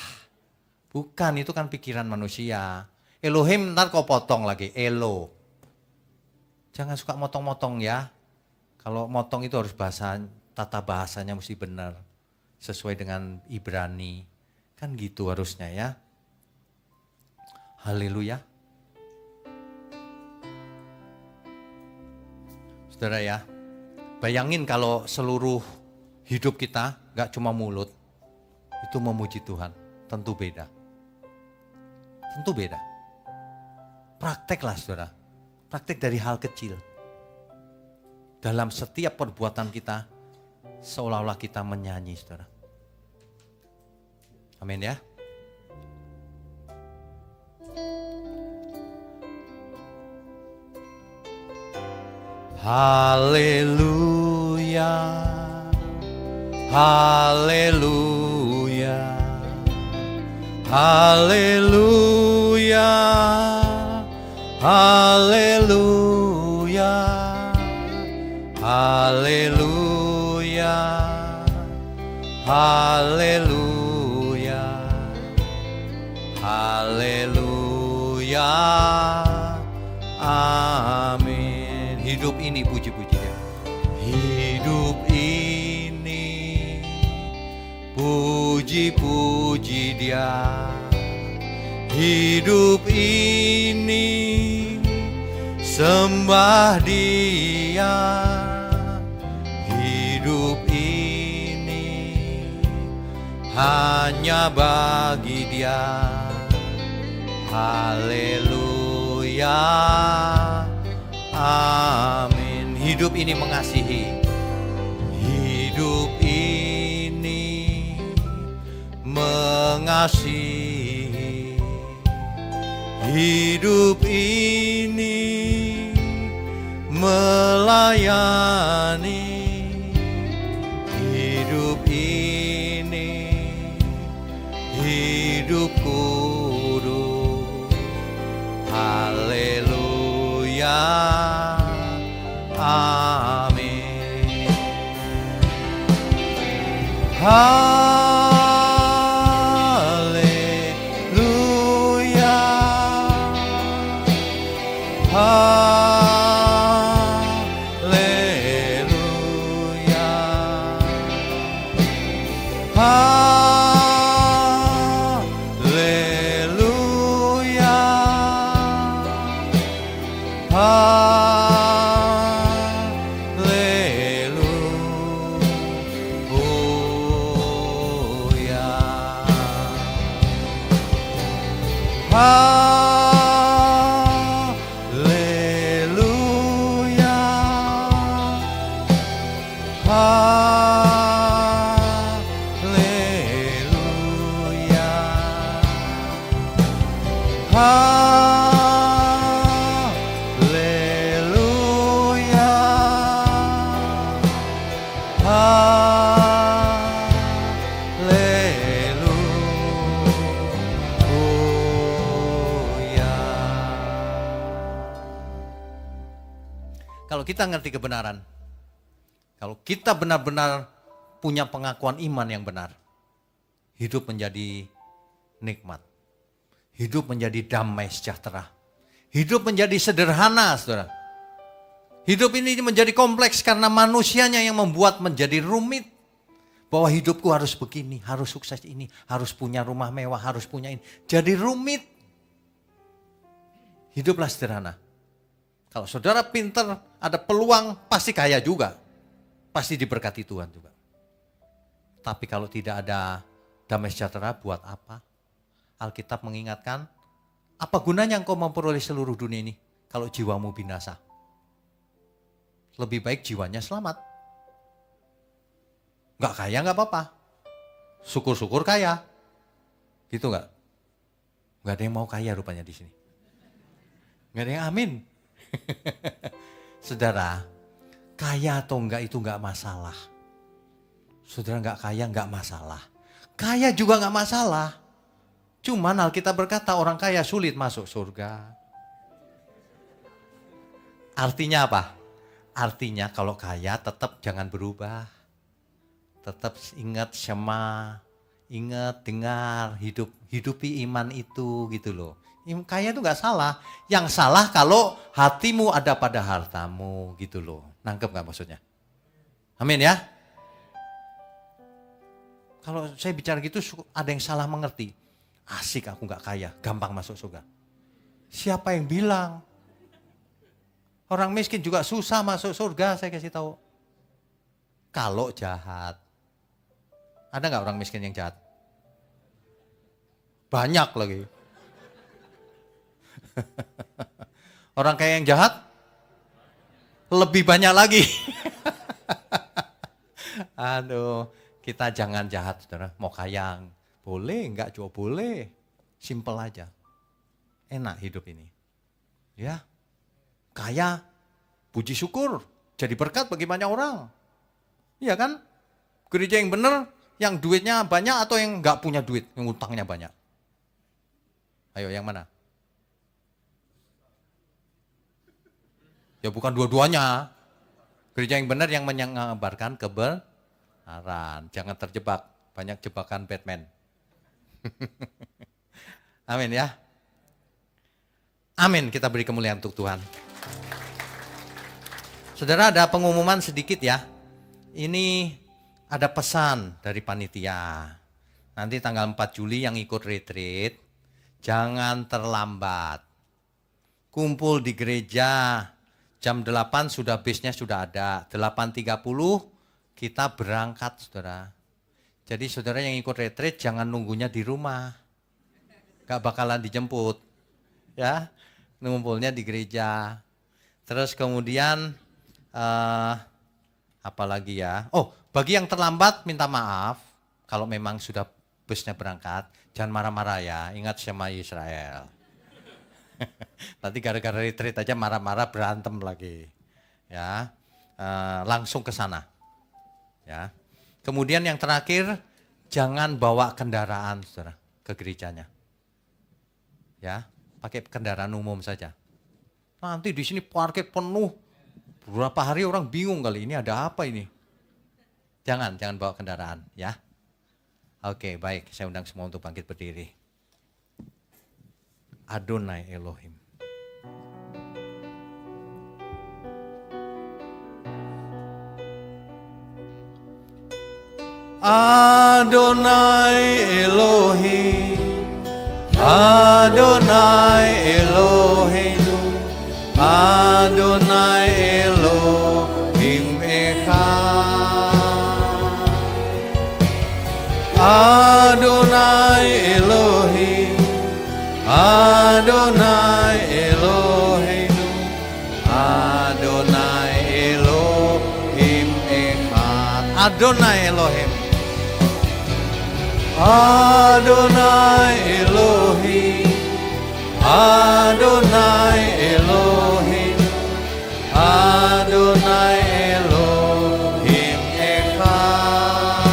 Bukan, itu kan pikiran manusia. Elohim ntar kau potong lagi, Elo. Jangan suka motong-motong ya. Kalau motong itu harus tata bahasanya mesti benar. Sesuai dengan Ibrani. Kan gitu harusnya ya. Haleluya. Saudara ya, bayangin kalau seluruh hidup kita gak cuma mulut, itu memuji Tuhan. Tentu beda. Tentu beda. Prakteklah saudara. Praktek dari hal kecil. Dalam setiap perbuatan kita, seolah-olah kita menyanyi saudara. Amin ya. Haleluya, haleluya, haleluya, haleluya, haleluya, haleluya, haleluya, amin. Hidup ini puji-puji Dia. Hidup ini puji-puji Dia. Hidup ini sembah Dia. Hidup ini hanya bagi Dia. Haleluya. Amin. Hidup ini mengasihi. Hidup ini mengasihi. Hidup ini melayani. Hidup ini hidup kudus. Haleluya. Amin. Haleluya. Haleluya. Haleluya. Haleluya. Haleluya. Haleluya. Haleluya. Kalau kita ngerti kebenaran, kalau kita benar-benar punya pengakuan iman yang benar, hidup menjadi nikmat. Hidup menjadi damai sejahtera. Hidup menjadi sederhana, saudara. Hidup ini menjadi kompleks karena manusianya yang membuat menjadi rumit. Bahwa hidupku harus begini, harus sukses ini, harus punya rumah mewah, harus punya ini. Jadi rumit. Hiduplah sederhana. Kalau saudara pintar, ada peluang, pasti kaya juga. Pasti diberkati Tuhan juga. Tapi kalau tidak ada damai sejahtera, buat apa? Alkitab mengingatkan, apa gunanya engkau memperoleh seluruh dunia ini kalau jiwamu binasa? Lebih baik jiwanya selamat. Gak kaya gak apa-apa. Syukur-syukur kaya. Gitu gak? Gak ada yang mau kaya rupanya di sini. Gak ada yang amin. Saudara, kaya atau enggak itu enggak masalah. Saudara enggak kaya enggak masalah. Kaya juga enggak masalah. Cuman Alkitab berkata orang kaya sulit masuk surga. Artinya apa? Artinya kalau kaya tetap jangan berubah. Tetap ingat Shema, ingat dengar, hidupi iman itu gitu loh. Kaya itu enggak salah. Yang salah kalau hatimu ada pada hartamu gitu loh. Nangkep enggak maksudnya? Amin ya. Kalau saya bicara gitu ada yang salah mengerti. Asik aku gak kaya, gampang masuk surga. Siapa yang bilang? Orang miskin juga susah masuk surga, saya kasih tahu. Kalau jahat. Ada nggak orang miskin yang jahat? Banyak lagi. Orang kaya yang jahat? Lebih banyak lagi. Aduh, kita jangan jahat, saudara. Mau kaya, boleh, enggak juga boleh. Simple aja. Enak hidup ini. Ya, kaya, puji syukur, jadi berkat bagi banyak orang. Iya kan? Gereja yang benar, yang duitnya banyak atau yang enggak punya duit, yang utangnya banyak? Ayo, yang mana? Ya bukan dua-duanya. Gereja yang benar yang menyebarkan kebenaran. Jangan terjebak. Banyak jebakan Batman. Amin ya. Amin, kita beri kemuliaan untuk Tuhan. Saudara, ada pengumuman sedikit ya. Ini ada pesan dari panitia. Nanti tanggal 4 Juli yang ikut retreat, jangan terlambat. Kumpul di gereja. Jam 8 sudah bisnya sudah ada. 8.30 kita berangkat, saudara. Jadi saudara yang ikut retreat jangan nunggunya di rumah. Gak bakalan dijemput. Ya, ngumpulnya di gereja. Terus kemudian apa lagi ya? Oh, bagi yang terlambat minta maaf. Kalau memang sudah busnya berangkat, jangan marah-marah ya. Ingat Shema Israel. Nanti gara-gara retreat aja marah-marah berantem lagi. Ya, langsung ke sana. Ya. Kemudian yang terakhir, jangan bawa kendaraan, saudara, ke gerejanya. Ya, pakai kendaraan umum saja. Nanti di sini parkir penuh. Berapa hari orang bingung kali ini ada apa ini. Jangan bawa kendaraan, ya. Oke, baik. Saya undang semua untuk bangkit berdiri. Adonai Elohim. Adonai Elohim. Adonai Elohim. Adonai Elohim Echad. Adonai Elohim. Adonai Eloheinu, Adonai Elohim Echad. Adonai Elohim. Adonai Elohim, Adonai Elohim, Adonai Elohim Echad.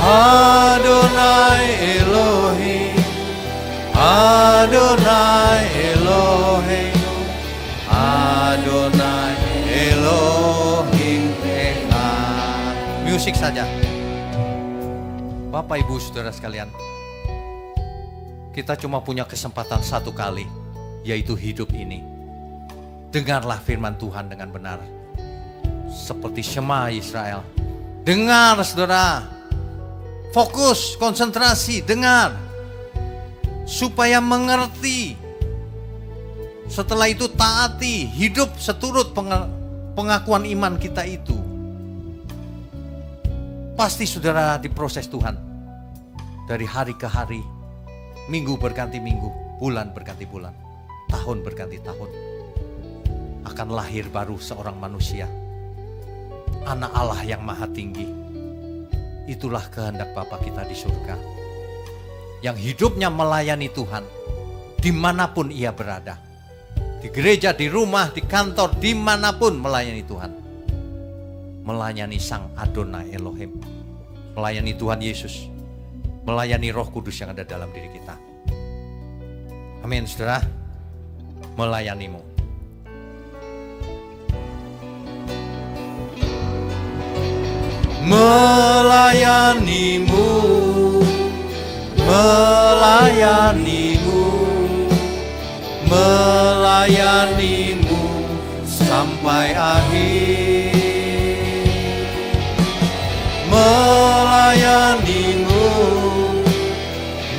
Adonai Elohim, Adonai Eloheinu, Adonai Elohim Echad. Musik saja. Bapak Ibu Saudara sekalian, kita cuma punya kesempatan satu kali, yaitu hidup ini. Dengarlah firman Tuhan dengan benar. Seperti Shema Israel. Dengar saudara. Fokus, konsentrasi, dengar. Supaya mengerti. Setelah itu taati, hidup seturut pengakuan iman kita itu. Pasti saudara diproses Tuhan. Dari hari ke hari, minggu berganti minggu, bulan berganti bulan, tahun berganti tahun. Akan lahir baru seorang manusia. Anak Allah yang maha tinggi. Itulah kehendak Bapa kita di surga. Yang hidupnya melayani Tuhan. Dimanapun ia berada. Di gereja, di rumah, di kantor, dimanapun melayani Tuhan. Melayani Sang Adonai Elohim. Melayani Tuhan Yesus. Melayani Roh Kudus yang ada dalam diri kita. Amin, saudara. Melayanimu. Melayanimu, melayanimu, melayanimu sampai akhir. Melayanimu,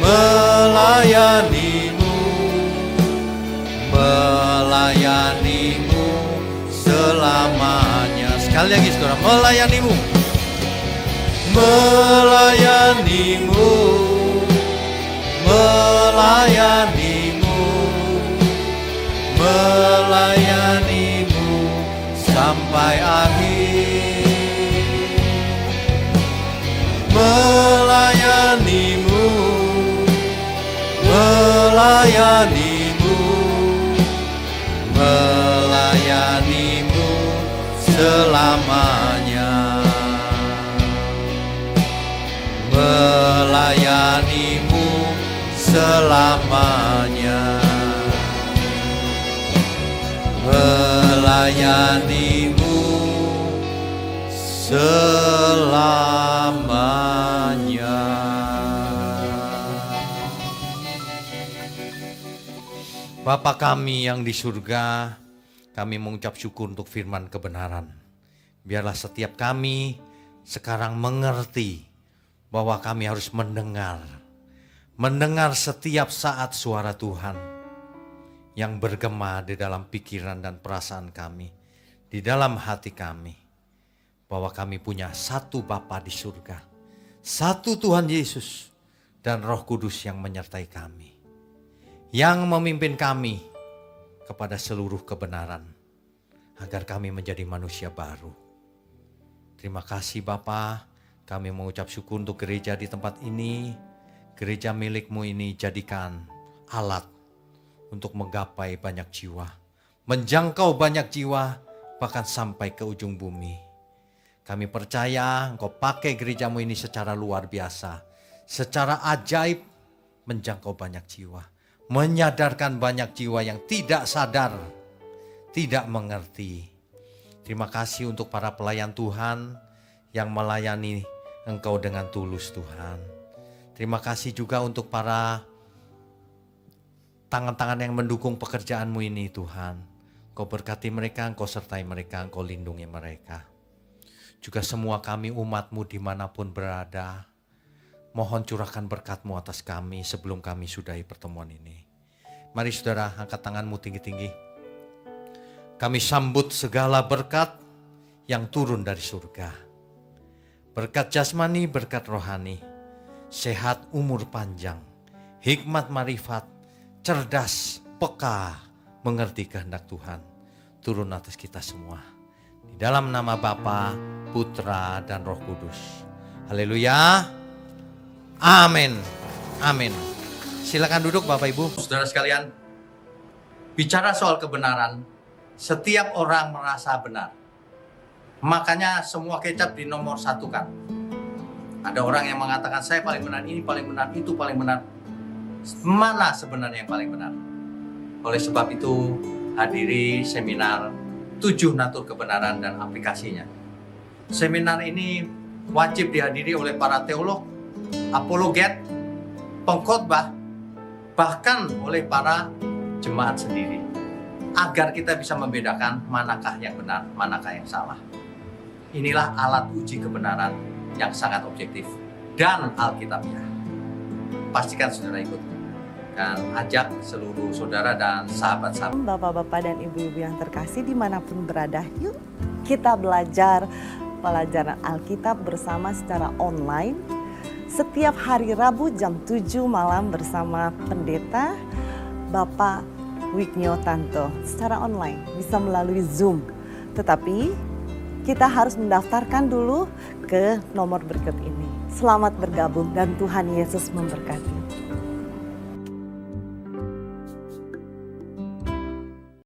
melayanimu, melayanimu selamanya. Sekali lagi saudara, melayanimu, melayanimu, melayanimu, melayanimu sampai akhir, melayanimu, melayanimu, melayanimu selamanya, melayanimu selamanya, melayanimu selamanya. Bapa kami yang di surga, kami mengucap syukur untuk firman kebenaran. Biarlah setiap kami sekarang mengerti bahwa kami harus mendengar setiap saat suara Tuhan yang bergema di dalam pikiran dan perasaan kami, di dalam hati kami, bahwa kami punya satu Bapa di surga, satu Tuhan Yesus dan Roh Kudus yang menyertai kami, yang memimpin kami kepada seluruh kebenaran, agar kami menjadi manusia baru. Terima kasih Bapa, kami mengucap syukur untuk gereja di tempat ini. Gereja milik-Mu ini jadikan alat untuk menggapai banyak jiwa, menjangkau banyak jiwa, bahkan sampai ke ujung bumi. Kami percaya Engkau pakai gereja-Mu ini secara luar biasa, secara ajaib menjangkau banyak jiwa, menyadarkan banyak jiwa yang tidak sadar, tidak mengerti. Terima kasih untuk para pelayan Tuhan yang melayani Engkau dengan tulus Tuhan. Terima kasih juga untuk para tangan-tangan yang mendukung pekerjaan-Mu ini Tuhan. Engkau berkati mereka, Engkau sertai mereka, Engkau lindungi mereka. Juga semua kami umat-Mu dimanapun berada, mohon curahkan berkat-Mu atas kami sebelum kami sudahi pertemuan ini. Mari saudara, angkat tangan-Mu tinggi-tinggi. Kami sambut segala berkat yang turun dari surga. Berkat jasmani, berkat rohani, sehat, umur panjang, hikmat, marifat, cerdas, peka, mengerti kehendak Tuhan, turun atas kita semua. Di dalam nama Bapa, Putra, dan Roh Kudus. Haleluya. Amin. Amin. Silakan duduk Bapak Ibu. Saudara sekalian, bicara soal kebenaran, setiap orang merasa benar. Makanya semua kecap dinomor satukan. Ada orang yang mengatakan saya paling benar, ini paling benar, itu paling benar. Mana sebenarnya yang paling benar? Oleh sebab itu hadiri seminar 7 natur kebenaran dan aplikasinya. Seminar ini wajib dihadiri oleh para teolog, apologet, pengkhotbah, bahkan oleh para jemaat sendiri. Agar kita bisa membedakan manakah yang benar, manakah yang salah. Inilah alat uji kebenaran yang sangat objektif dan alkitabiah. Pastikan saudara ikut dan ajak seluruh saudara dan sahabat-sahabat. Bapak-bapak dan ibu-ibu yang terkasih dimanapun berada, yuk kita belajar pelajaran Alkitab bersama secara online setiap hari Rabu jam 7 malam bersama pendeta Bapak Wignio Tanto secara online, bisa melalui Zoom. Tetapi kita harus mendaftarkan dulu ke nomor berikut ini. Selamat bergabung dan Tuhan Yesus memberkati.